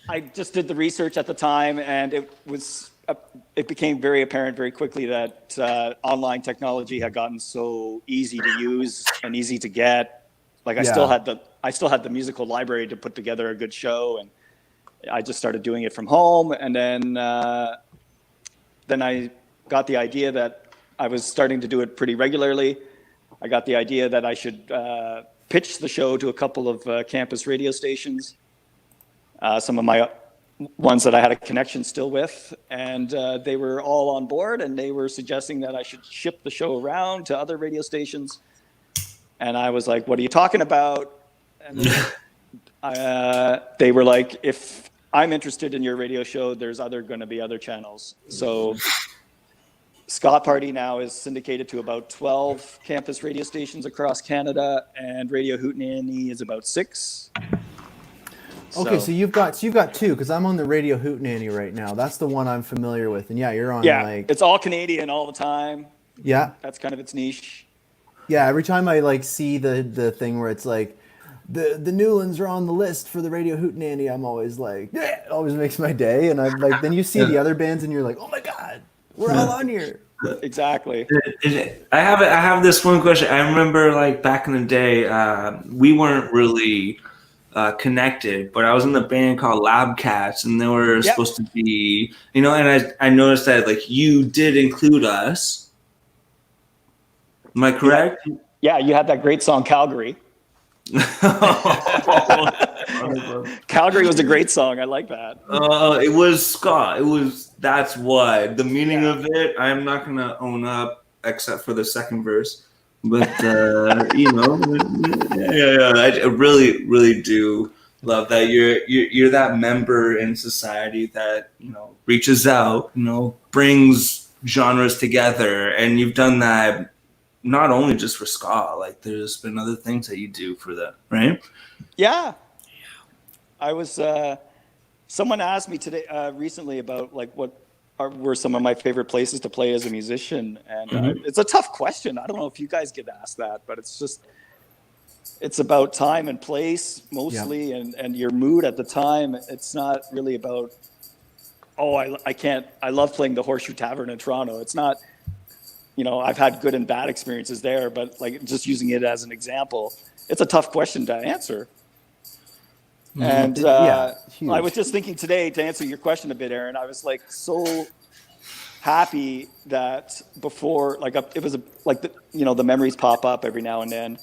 I just did the research at the time, and it became very apparent very quickly that online technology had gotten so easy to use and easy to get. Like I still had the musical library to put together a good show, and I just started doing it from home. And then I got the idea that I was starting to do it pretty regularly. I got the idea that I should pitch the show to a couple of campus radio stations, some of my ones that I had a connection still with, and they were all on board, and they were suggesting that I should ship the show around to other radio stations. And I was like, what are you talking about? And they were like, if I'm interested in your radio show, there's going to be other channels. So Scott Party now is syndicated to about 12 campus radio stations across Canada, and Radio Hootenanny is about 6. Okay, so you've got two, because I'm on the Radio Hootenanny right now. That's the one I'm familiar with, and yeah, you're on like it's all Canadian all the time. Yeah, That's kind of its niche. Yeah, every time I like see the thing where it's like the Newlands are on the list for the Radio Hootenanny, I'm always like, yeah, it always makes my day. And I'm like, then you see the other bands and you're like, oh my god, we're all on here. Exactly. I have this one question. I remember like back in the day, we weren't really connected, but I was in a band called Lab Cats, and they were supposed to be, and I noticed that like you did include us. Am I correct? Yeah, you had that great song Calgary. Calgary was a great song. I like that. It was ska. That's why the meaning of it. I'm not gonna own up except for the second verse, but I really, really do love that you're that member in society that reaches out, brings genres together, and you've done that. Not only just for ska, like there's been other things that you do for that, right? Yeah. I was. Someone asked me today recently about like what were some of my favorite places to play as a musician, and it's a tough question. I don't know if you guys get asked that, but it's about time and place mostly, and your mood at the time. It's not really about. I love playing the Horseshoe Tavern in Toronto. It's not. I've had good and bad experiences there, but like just using it as an example, it's a tough question to answer. And I was just thinking today, to answer your question a bit, Aaron, I was like so happy that before, like it was the memories pop up every now and then,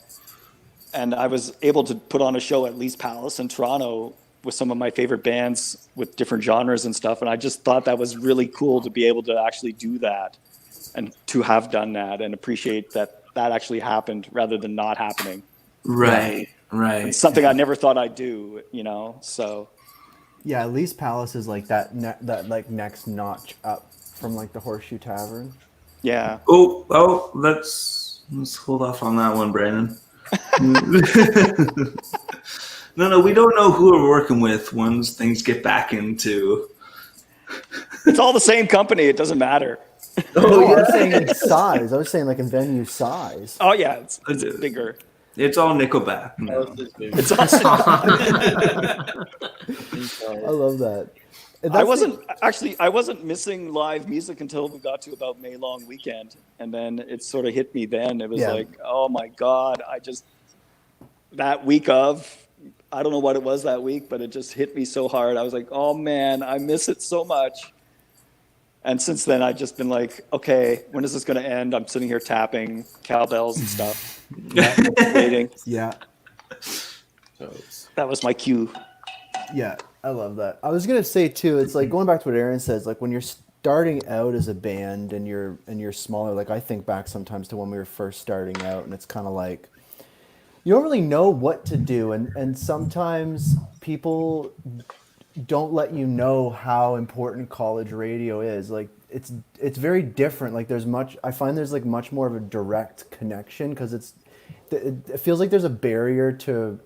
and I was able to put on a show at Lee's Palace in Toronto with some of my favorite bands with different genres and stuff, and I just thought that was really cool to be able to actually do that. And to have done that and appreciate that actually happened rather than not happening. Right. It's something I never thought I'd do, so. Yeah, Lee's Palace is like that like next notch up from like the Horseshoe Tavern. Yeah. Oh, let's hold off on that one, Brandon. No, we don't know who we're working with once things get back into. It's all the same company. It doesn't matter. I'm saying in size. I was saying like in venue size. Oh yeah, it's bigger. It's all Nickelback. No. It's awesome. I love that. I wasn't missing live music until we got to about May Long Weekend, and then it sort of hit me. Then it was like, oh my god! That week of, I don't know what it was that week, but it just hit me so hard. I was like, oh man, I miss it so much. And since then, I've just been like, okay, when is this going to end? I'm sitting here tapping cowbells and stuff, waiting. Yeah. That was my cue. Yeah, I love that. I was going to say, too, it's like going back to what Aaron says, like when you're starting out as a band and you're smaller, like I think back sometimes to when we were first starting out, and it's kind of like, you don't really know what to do. And sometimes people don't let you know how important college radio is. Like it's very different. Like I find there's like much more of a direct connection, because it feels like there's a barrier to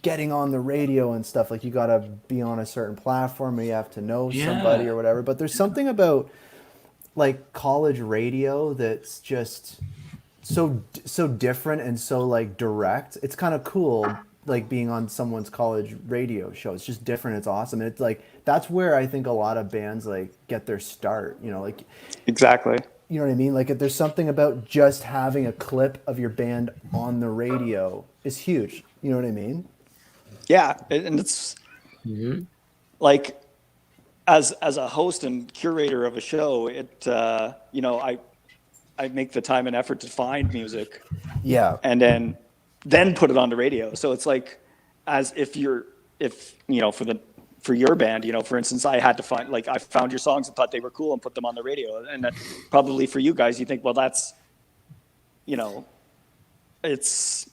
getting on the radio and stuff. Like you got to be on a certain platform, or you have to know somebody or whatever. But there's something about like college radio that's just so different and so like direct. It's kind of cool, like being on someone's college radio show. It's just different. It's awesome. And it's like, that's where I think a lot of bands like get their start, like exactly. You know what I mean? Like if there's something about just having a clip of your band on the radio is huge. You know what I mean? Yeah. And it's like, as a host and curator of a show, I make the time and effort to find music. Yeah. And then put it on the radio. So it's like, as if for your band, for instance, I had to find, like, I found your songs and thought they were cool and put them on the radio. And then probably for you guys, you think, well, that's, it's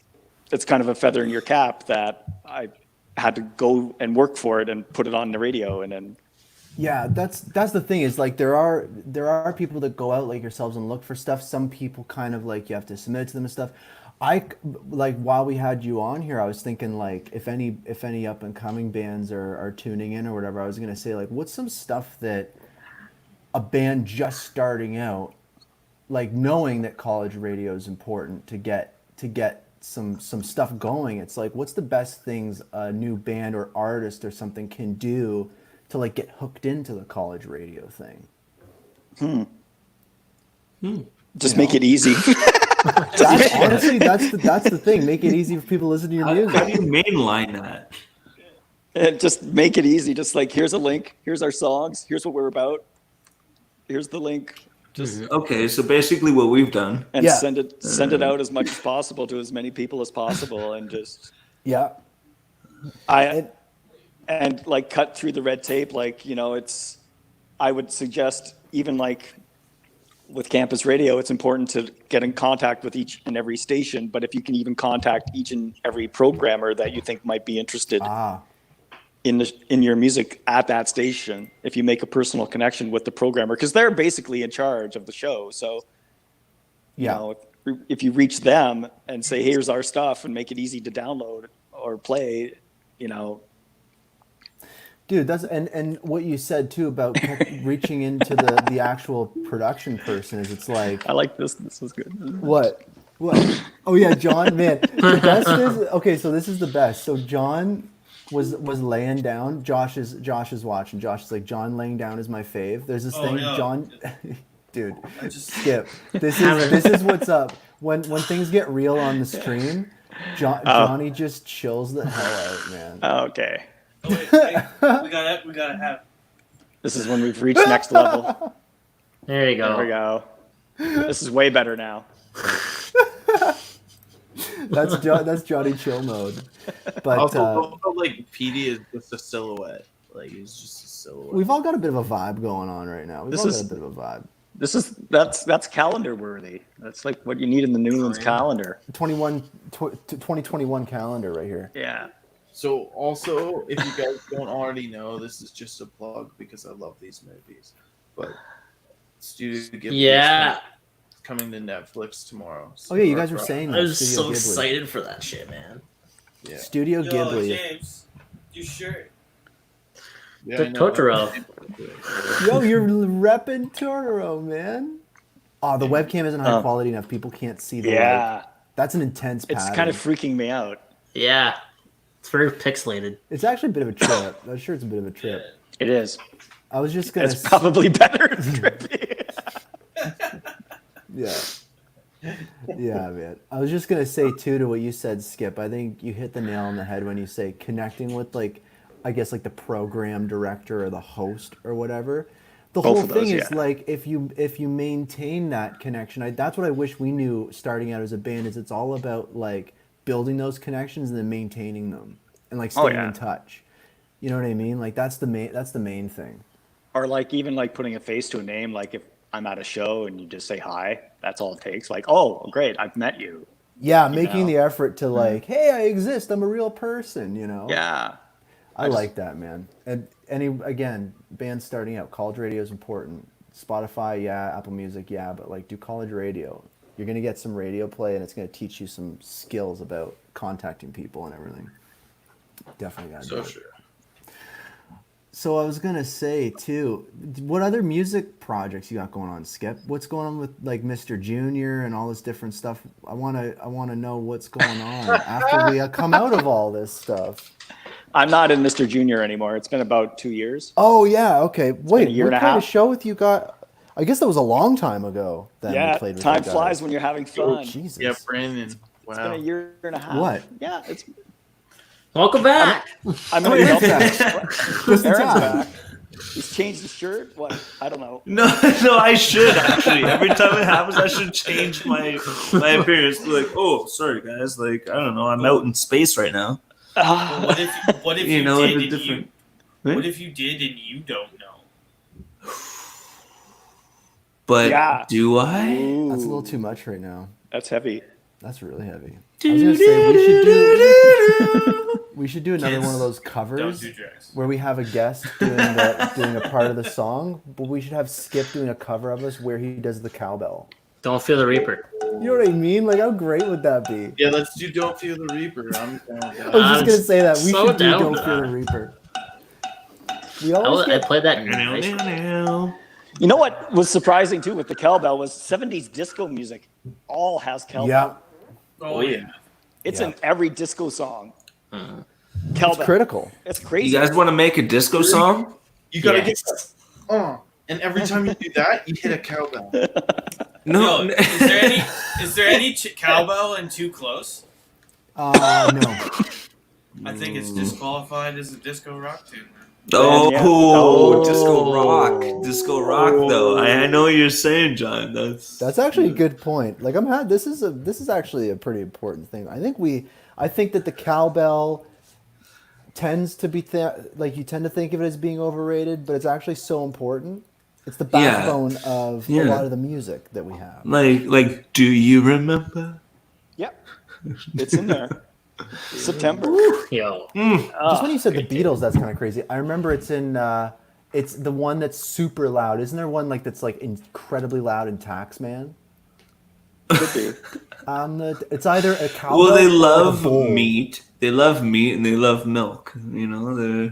kind of a feather in your cap that I had to go and work for it and put it on the radio. And then Yeah, that's the thing is like there are people that go out like yourselves and look for stuff. Some people kind of like you have to submit to them and stuff. Like while we had you on here, I was thinking like if any up and coming bands are tuning in or whatever, I was gonna say like what's some stuff that a band just starting out, like knowing that college radio is important to get some stuff going. It's like what's the best things a new band or artist or something can do to like get hooked into the college radio thing. Just make it easy. Honestly, that's the thing. Make it easy for people to listen to your How do you music. mainline that? And just make it easy. Just like, here's a link. Here's our songs. Here's what we're about. Here's the link. Just Okay, so basically what we've done. and Yeah. send it out as much as possible to as many people as possible, and just Yeah. and like cut through the red tape. Like, it's. I would suggest even like with campus radio, it's important to get in contact with each and every station. But if you can even contact each and every programmer that you think might be interested in your music at that station, if you make a personal connection with the programmer, because they're basically in charge of the show. So, Yeah. if you reach them and say, here's our stuff, and make it easy to download or play, Dude, that's and what you said too about reaching into the actual production person is it's like I like this. This is good. what? Oh yeah, John, man. The best is okay, so this is the best. So John was laying down. Josh is watching. Josh is like, John laying down is my fave. There's this thing, yeah. John dude, I just Skip. This is what's up. When things get real on the stream, Johnny just chills the hell out, man. Okay. Oh, wait, we gotta have. This is when we've reached next level. There you There we go. go. This is way better now. That's Johnny chill mode. But Also, like Petey is just a silhouette. Like he's just a silhouette. we've all got a bit of a vibe going on right now. We've all got a bit of a vibe. That's calendar worthy. That's like what you need in the Noolands calendar. 2021 calendar right here. Yeah. So also, if you guys don't already know, this is just a plug because I love these movies. But Studio Ghibli Yeah. is coming to Netflix tomorrow. Oh yeah, you guys were saying that. I was Studio so Ghibli. excited for that shit, man. Yeah. Studio Yo, Ghibli. James, you sure? Yeah, The I know. Totoro. Yo, you're repping Totoro, man. Oh, the webcam isn't high quality enough. People can't see the Yeah. light. That's an intense pattern. It's kind of freaking me out. Yeah. It's very pixelated. It's actually a bit of a trip. I'm sure it's a bit of a trip. It is. I was just gonna. It's probably better. It's trippy. Yeah, man. I was just gonna say too to what you said, Skip. I think you hit the nail on the head when you say connecting with I guess the program director or the host or whatever. The Both whole of those, thing is yeah. if you maintain that connection. That's what I wish we knew starting out as a band. Is it's all about building those connections and then maintaining them and staying in touch. You know what I mean? That's the main thing. Or even putting a face to a name. Like if I'm at a show and you just say hi, that's all it takes. Like, oh, great, I've met you. Yeah, making know? the effort to hey, I exist. I'm a real person. Yeah. I like that, man. And again, bands starting out, college radio is important. Spotify, yeah, Apple Music, yeah, but do college radio. You're gonna get some radio play, and it's gonna teach you some skills about contacting people and everything. Definitely gotta do So it. sure. So I was gonna say too, what other music projects you got going on, Skip? What's going on with Mr. Junior and all this different stuff? I wanna know what's going on after we come out of all this stuff. I'm not in Mr. Junior anymore. It's been about 2 years. Oh yeah, okay. Wait, a year what and a kind of half. show with you got? I guess that was a long time ago. That we Yeah, played with time you guys. flies when you're having Oh fun. Jesus! Yeah, Brandon. It's been Wow. a year and a half. What? Yeah, it's. Welcome back. I'm Oh, gonna Aaron's go back. Just in Aaron's time. back. He's changed his shirt. What? I don't know. No, I should actually. Every time it happens, I should change my appearance. Oh, sorry guys. I don't know. I'm out in space right now. Well, what if you, know, did it's and different. what if you did and you don't know? But Yeah. do I? Ooh, That's a little too much right now. That's heavy. That's really heavy. was gonna say we should do another one of those Don't covers do drugs. where we have a guest doing a part of the song, but we should have Skip doing a cover of us where he does the cowbell. Don't feel the Reaper. You know what I mean? Like, how great would that be? Yeah, let's do Don't Fear the Reaper. I was just gonna say that we so should do down Don't for Fear the that. Reaper. We always I get, played that in high school. You know what was surprising too with the cowbell was 70s disco music all has cowbell. yeah, Oh, yeah. It's Yeah. in every disco song. Uh, Cowbell. it's critical. It's crazy. You guys want to make a disco song? You gotta Yes. get and every time you do that, you hit a cowbell. No. Yo, is there any cowbell in Too Close? No. I think it's disqualified as a disco rock tune. Oh, Yeah. disco rock though. I know what you're saying, John. That's actually a good point. Like this is actually a pretty important thing. I think that the cowbell tends to be like you tend to think of it as being overrated, but it's actually so important. It's the backbone of a lot of the music that we have. Like, do you remember? Yep. It's in there. September. Yo. Just when you said the Beatles, that's kind of crazy. I remember it's in it's the one that's super loud. Isn't there one that's like incredibly loud in Taxman? Could be. It's either a cowbell. Well, they or a love bowl. meat. They love meat and they love milk. You know,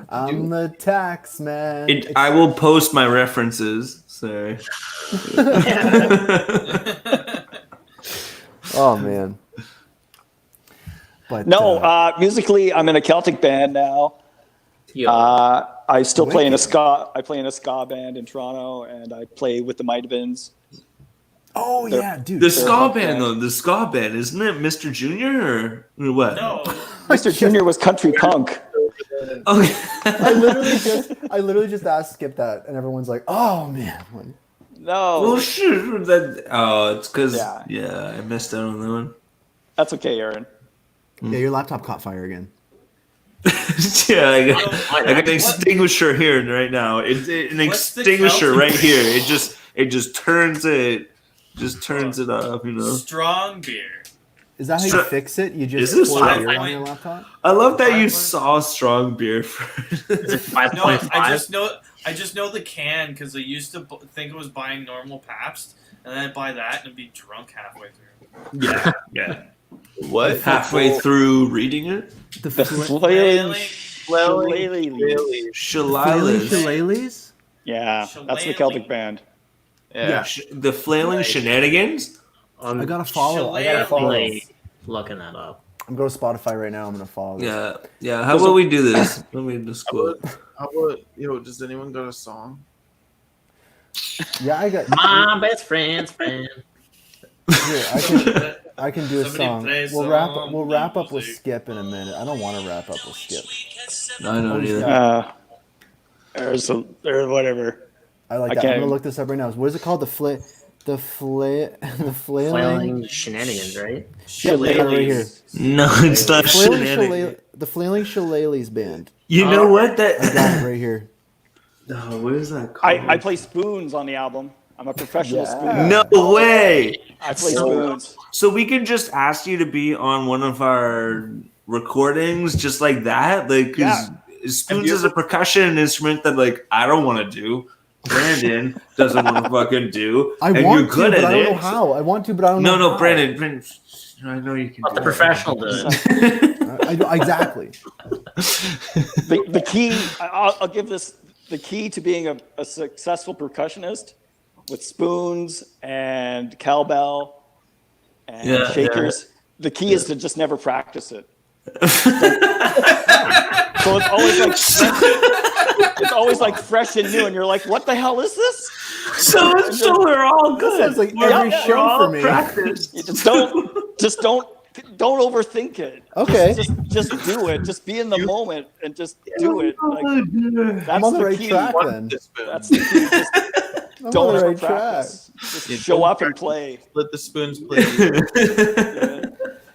I'm the tax man. I will post my references. Sorry. Oh man. But musically, I'm in a Celtic band now. Yo. I still play in a Wicked. ska. I play in a ska band in Toronto, and I play with the Might Have Beens. oh yeah, dude. The ska rock band, band. though. The ska band, isn't it Mr. Junior or what? No. Mr. Junior was country punk. Okay. I literally just asked Skip that, and everyone's like, "Oh man." No, Well, sure. It's because Yeah. I missed out on that one. that's okay, Aaron. Yeah, your laptop caught fire again. Yeah, I got an extinguisher here right now. It's an What's the extinguisher Celtic- right here. It just turns it off. You know. Strong beer. Is that how So- you fix it? You Is just this pour five- beer on your laptop? I love that you 5.5? saw strong beer first. Is it 5.5? No, I just know the can because I used to think it was buying normal Pabst, and then I'd buy that and I'd be drunk halfway through. Yeah. What? Halfway through reading it, The Flailing Flailing Shillelaghs. Shillelaghs? Yeah, that's the Celtic band. Yeah. The flailing shenanigans. I gotta follow. I gotta follow. Definitely looking that up. I'm going to Spotify right now. I'm gonna follow. This. Yeah. How about we do this? Let me just quote. How about, does anyone got a song? Yeah, I got. My best friend's friend. Here, I can do a Somebody song. play We'll some wrap up with music. Skip in a minute. I don't want to wrap up with Skip. I don't either. There's whatever. I like I that. I'm can't- gonna look this up right now. What is it called? The flailing. Flailing shenanigans, right? Yeah, they got it right here. No, it's not Flailing shenanigans. the Flailing Shillelaghs band. You know what? I got it right here. Oh, what is that called? I play spoons on the album. I'm a professional spoon. No way. I play spoons. So we can just ask you to be on one of our recordings, just like that. Like, 'cause spoons is a percussion instrument that, like, I don't want to do. Brandon doesn't want to fucking do. I and want you're good to, but at I don't it. know how. I want to, but I don't know. No, how. Brandon. I know you can. Let do the it. professional do it. I do, exactly. The key, I'll give this, the key to being a successful percussionist with spoons and cowbell and shakers, the key is to just never practice it. So it's always like fresh and new, and you're like, what the hell is this? So we're all good. Sounds like every yeah, show for me. You just don't overthink it. Okay. Just do it. Just be in the moment and just do it. Like, that's I'm on the right key. track then. That's the key. Just I'm don't on the ever right track. practice. Just show up and play. Let the spoons play.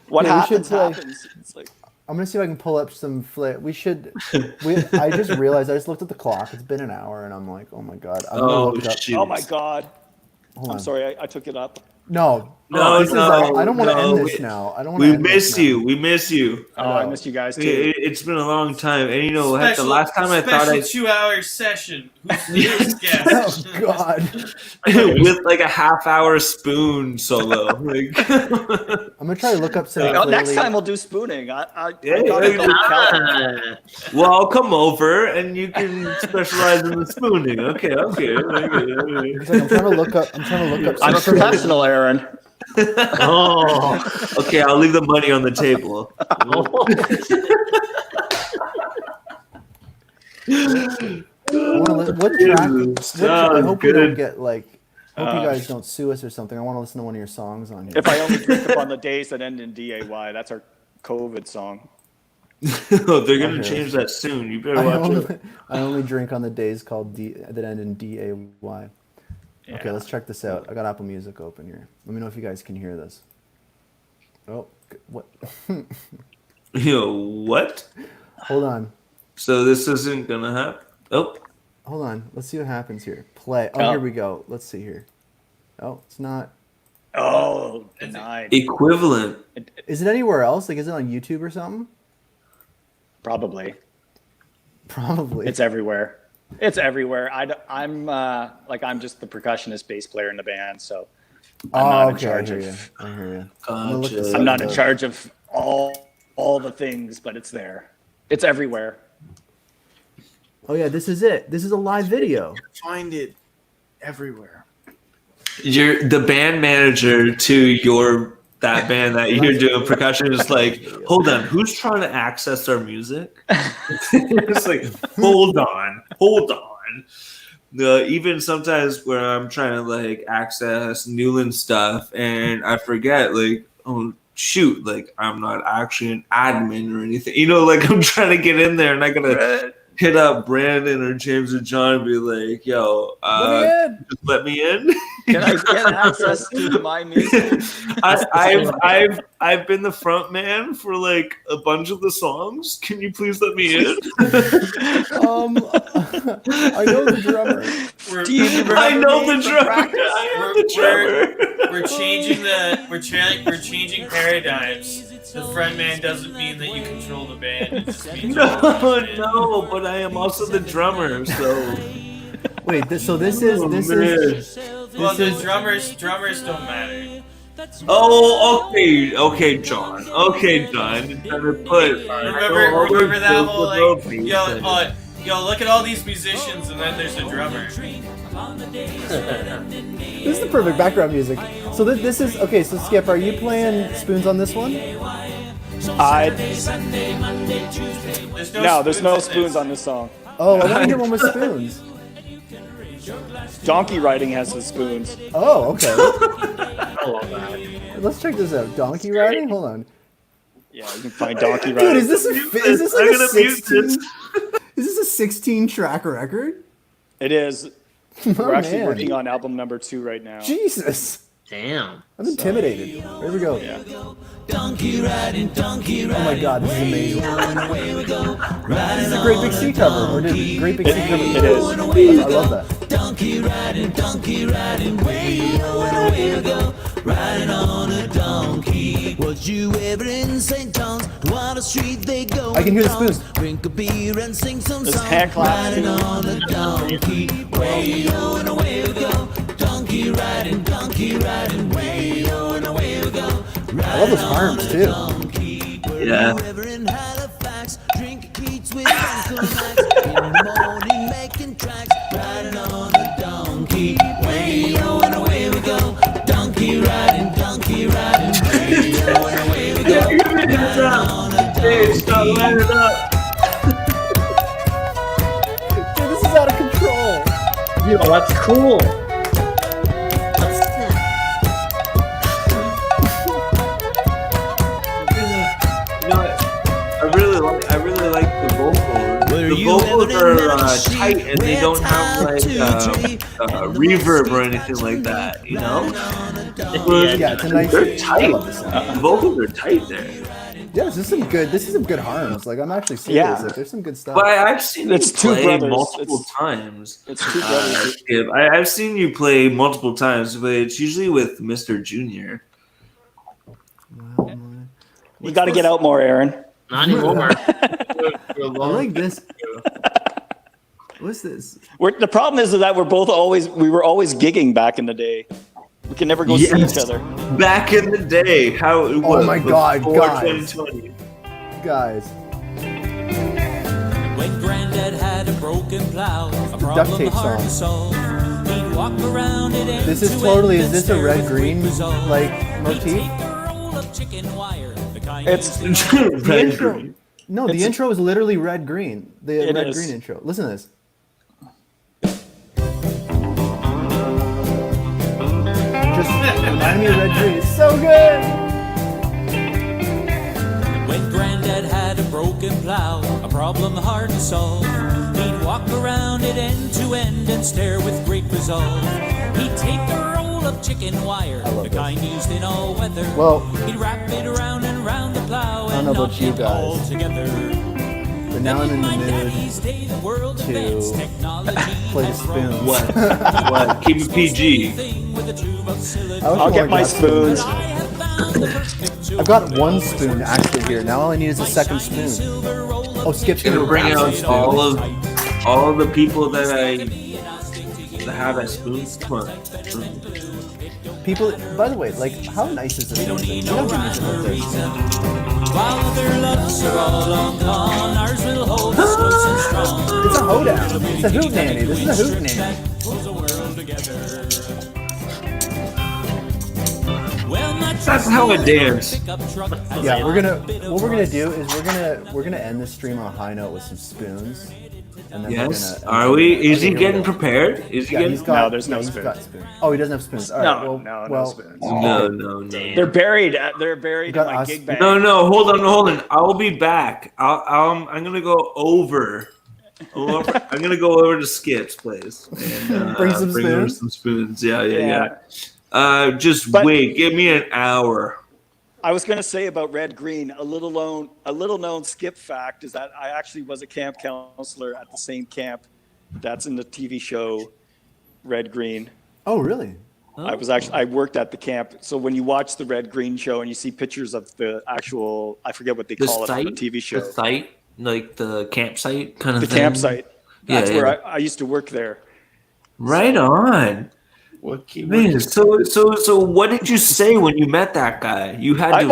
What Yeah, we should happens play. happens. It's like, I'm gonna see if I can pull up some We should. I just realized. I just looked at the clock. It's been an hour, and I'm like, oh my god. I'm gonna look it up. shit. oh my god. Hold I'm on. sorry, I took it up. No, No, This is I don't want to end this now. I don't want to We end this miss now. you. We miss you. Oh, I missed you guys too. It's been a long time, and heck, the last time I thought I 2-hour session. Who's guest? Oh God! with like a half-hour spoon solo. Like, I'm gonna try to look up some. Next time we'll do spooning. I gotta Yeah, go with Cal. well, I'll come over and you can specialize in the spooning. Okay. It's like I'm trying to look up. I'm a professional, Aaron. Oh. Okay, I'll leave the money on the table. What track? I hope we good. don't get like. I hope you guys don't sue us or something. I want to listen to one of your songs on here. If I only drink up on the days that end in DAY, that's our COVID song. They're gonna change that soon. You better watch it. I only drink on the days called that end in DAY. Okay, let's check this out. I got Apple Music open here. Let me know if you guys can hear this. Oh, what? What? Hold on. So this isn't gonna happen. Oh, hold on. Let's see what happens here. Play. Oh, here we go. Let's see here. Oh, it's not. Oh, denied. Equivalent. Is it anywhere else? Like, is it on YouTube or something? Probably. It's everywhere. It's everywhere. I'm just the percussionist bass player in the band, so I'm not in charge of. I hear you. I'm not in charge of all the things, but it's there. It's everywhere. Oh yeah, this is it. This is a live video. Find it everywhere. You're the band manager to that band that you're doing percussion is like, hold on, who's trying to access our music? It's like, hold on. Even sometimes where I'm trying to like access Noolands stuff and I forget, like, oh shoot, like I'm not actually an admin or anything. Like I'm trying to get in there and I gotta hit up Brandon or James or John and be like, yo, just let me in. Can I get access to my music? I've been the front man for like a bunch of the songs. Can you please let me in? I know the drummer. I know the drummer. We're changing paradigms. The front man doesn't mean that you control the band. It just means No, but I am also the drummer. So wait, this is drummers don't matter. Oh, okay, John. Remember that whole like, yo, look at all these musicians, and then there's a drummer. This is the perfect background music. So this is okay. So Skip, are you playing spoons on this one? There's no spoons on this song. Oh, I want to hear one with spoons. Donkey riding has the spoons. Oh, okay. I love that. Let's check this out. Donkey riding? Hold on. Yeah, you can find donkey riding. Dude, is this like a 16? Is this a 16 track record? It is. We're actually man. working on album number 2 right now. Jesus. Damn. I'm intimidated. Here we go. Yeah. Oh my god, this is amazing. This is a Great Big Sea cover. Or did Great Big Sea cover? It is. I love that. Donkey riding, way away we go, riding on a donkey. Was you ever in St. John's? What a street they go. I can hear the spoons. Drink a beer and sing some There's songs. hand claps Riding too. on a donkey, way away we go. Donkey riding, way away we go. I love those harms too. Yeah. Were you ever in Halifax? Drinking Keats with Uncle Max. In the morning making tracks. Riding on a donkey. Way away we go. Donkey riding, way away we go. Riding on a donkey. Dude, this is out of control. Yo, that's cool. I really like the vocals. The vocals are tight and they don't have like reverb or anything like that, Yeah, it's a nice. They're tight. I love this song. The vocals are tight there. Yeah, this is some good harms. Like I'm actually serious. Yeah. Like, there's some good stuff. But I've seen It's you two play brothers. multiple times. It's 2 brothers. Skip. I've seen you play multiple times, but it's usually with Mr. Junior. You got to get out more, Aaron. Not anymore. I like this. What's this? The problem is that we were always gigging back in the day. We can never go see each other. Back in the day, how it was. Oh my God, guys. 2020. Guys. When Granddad had a broken plow, a Duct problem tape hard to song. solve. He'd walk around it end This is to totally, end is this and a stare red with green great resolve. like He'd motif? take a roll of chicken wire, the kind It's you see The Red intro. green. No, the It's- intro is literally red green. The It red is. green intro. Listen to this. Just remind me of red green. It's so good. When Granddad had a broken plow, a problem hard to solve, he'd walk around it end to end and stare with great resolve. He'd take a roll of chicken wire, love the this. kind used in all weather. Well, He'd wrap it around and round the plow I don't and know about knock you it all guys, together. but now I'm in the mood to play the spoons. What? What? Keep it PG. I'll get my spoons. I've got one spoon actually here. Now all I need is a second spoon. Oh, Skip's Gonna gonna bring grab out some all of the people that have that spoon. Come on. people. By the way, like, how nice is this? We don't do music like this. While their loves are all long gone, ours will hold us close and strong. It's a hoedown. It's a hoot nanny. This is a hoot nanny. Pulls the world together. Well, my That's how I dance. pickup truck has Yeah, a what we're gonna rust. do is we're gonna end this stream on a high note with some spoons. And then Yes. we're gonna, Are we? Is Okay, he here we getting go. prepared? Is he Yeah, getting? he's got. No, there's no he's spoons. got spoons. Oh, he doesn't have spoons. All right. No spoons. No. They're buried. They're buried in Got my us- gig bag. No, hold on. I'll be back. I'm gonna go over. I'm gonna go over to Skip's place and Bring some over spoons? some spoons. Yeah. Yeah. Just But- wait. Give me an hour. I was going to say about Red Green, a little known Skip fact is that I actually was a camp counselor at the same camp that's in the TV show Red Green. Oh, really? I worked at the camp. So when you watch the Red Green show and you see pictures of the actual, I forget what they The call it on the site, TV show, the site, like the campsite kind of the thing. campsite. That's Yeah, where yeah. I used to work there. Right on. What keyword? Man, so what did you say when you met that guy? You had to.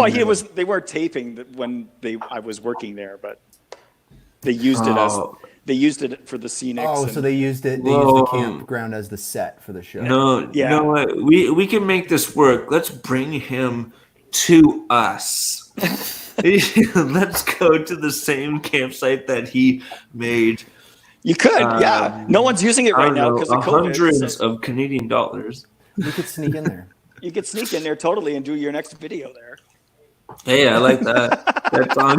They weren't taping when I was working there, but they used it for the scenics. Oh, and- so they used it. They used Whoa. the campground as the set for the show. No, Yeah. you know what? We can make this work. Let's bring him to us. Let's go to the same campsite that he made. You could, yeah. No one's using it I right don't now know, because of COVID. hundreds so of Canadian dollars. We could sneak in there. you could sneak in there totally and do your next video there. Hey, I like that. That song.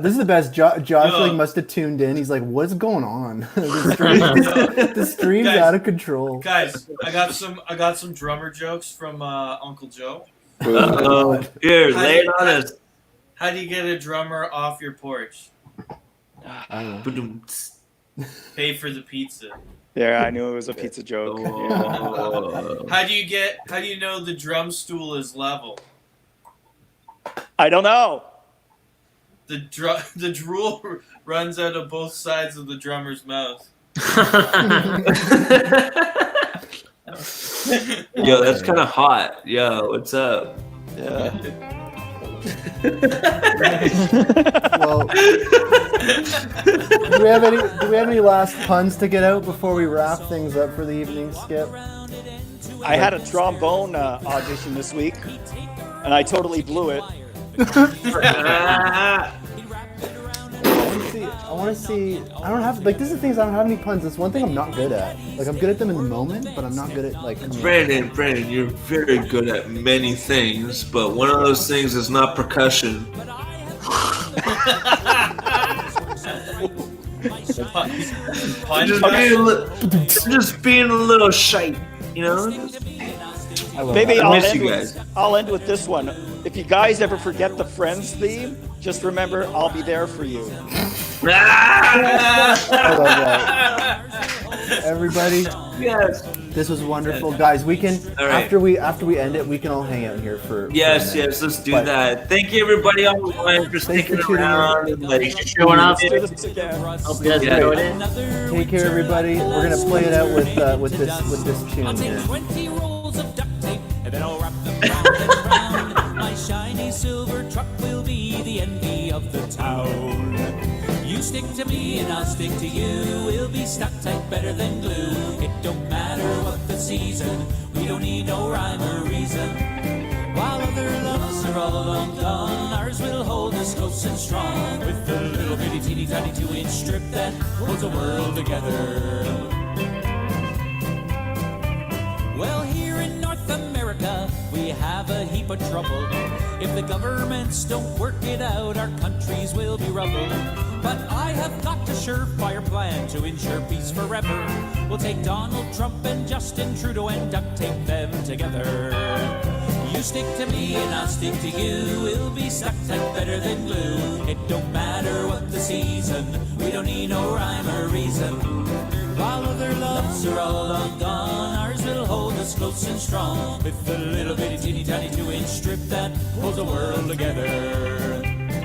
This is the best. Josh Yo. like must have tuned in. He's like, "What's going on? the stream's Guys. out of control." Guys, I got some drummer jokes from Uncle Joe. Here, lay it on us. How do you get a drummer off your porch? I don't know. Ba-dum-ts. Pay for the pizza. Yeah, I knew it was a pizza joke. Yeah. Oh. How do you know the drum stool is level? I don't know. The drool runs out of both sides of the drummer's mouth. Yo, that's kind of hot. Yo, what's up? Yeah. Well, do we have any last puns to get out before we wrap things up for the evening, Skip? I had a trombone audition this week, and I totally blew it. I want to see. I don't have like. This is the things I don't have any puns. It's one thing I'm not good at. Like I'm good at them in the moment, but I'm not good at like. Brandon, you're very good at many things, but one of those things is not percussion. Just being a little shy, you know? Maybe I I'll miss end, you with, guys. I'll end with this one. If you guys ever forget the Friends theme, just remember I'll be there for you. I love that. everybody. Yes. This was wonderful, guys. We can All right. after we end it, we can all hang out here for Yes, a minute. yes, let's do But that. Thank you, everybody online, for Thanks for sticking tuning in. around. And, like, Thanks for showing up. Let's do this again. Hope you guys Yeah. enjoyed it. Take care, everybody. We're gonna play it out with this tune I'll take here. 20 rolls of duct tape and then I'll wrap them round and round. My shiny silver truck will be the envy of the town. You stick to me and I'll stick to you. We'll be stuck tight better than glue. It don't matter what the season. We don't need no rhyme or reason. While other loves are all long gone, ours will hold us close and strong. With the little bitty teeny tiny 2-inch strip that holds the world together. Well, here in North America, we have a heap of trouble. If the governments don't work it out, our countries will be rubbled. But I have got a surefire plan to ensure peace forever. We'll take Donald Trump and Justin Trudeau and duct tape them together. You stick to me and I'll stick to you. We'll be stuck tight better than glue. It don't matter what the season. We don't need no rhyme or reason. While other loves are all long gone, ours will hold us close and strong. With the little bitty teeny tiny 2-inch strip that holds the world together.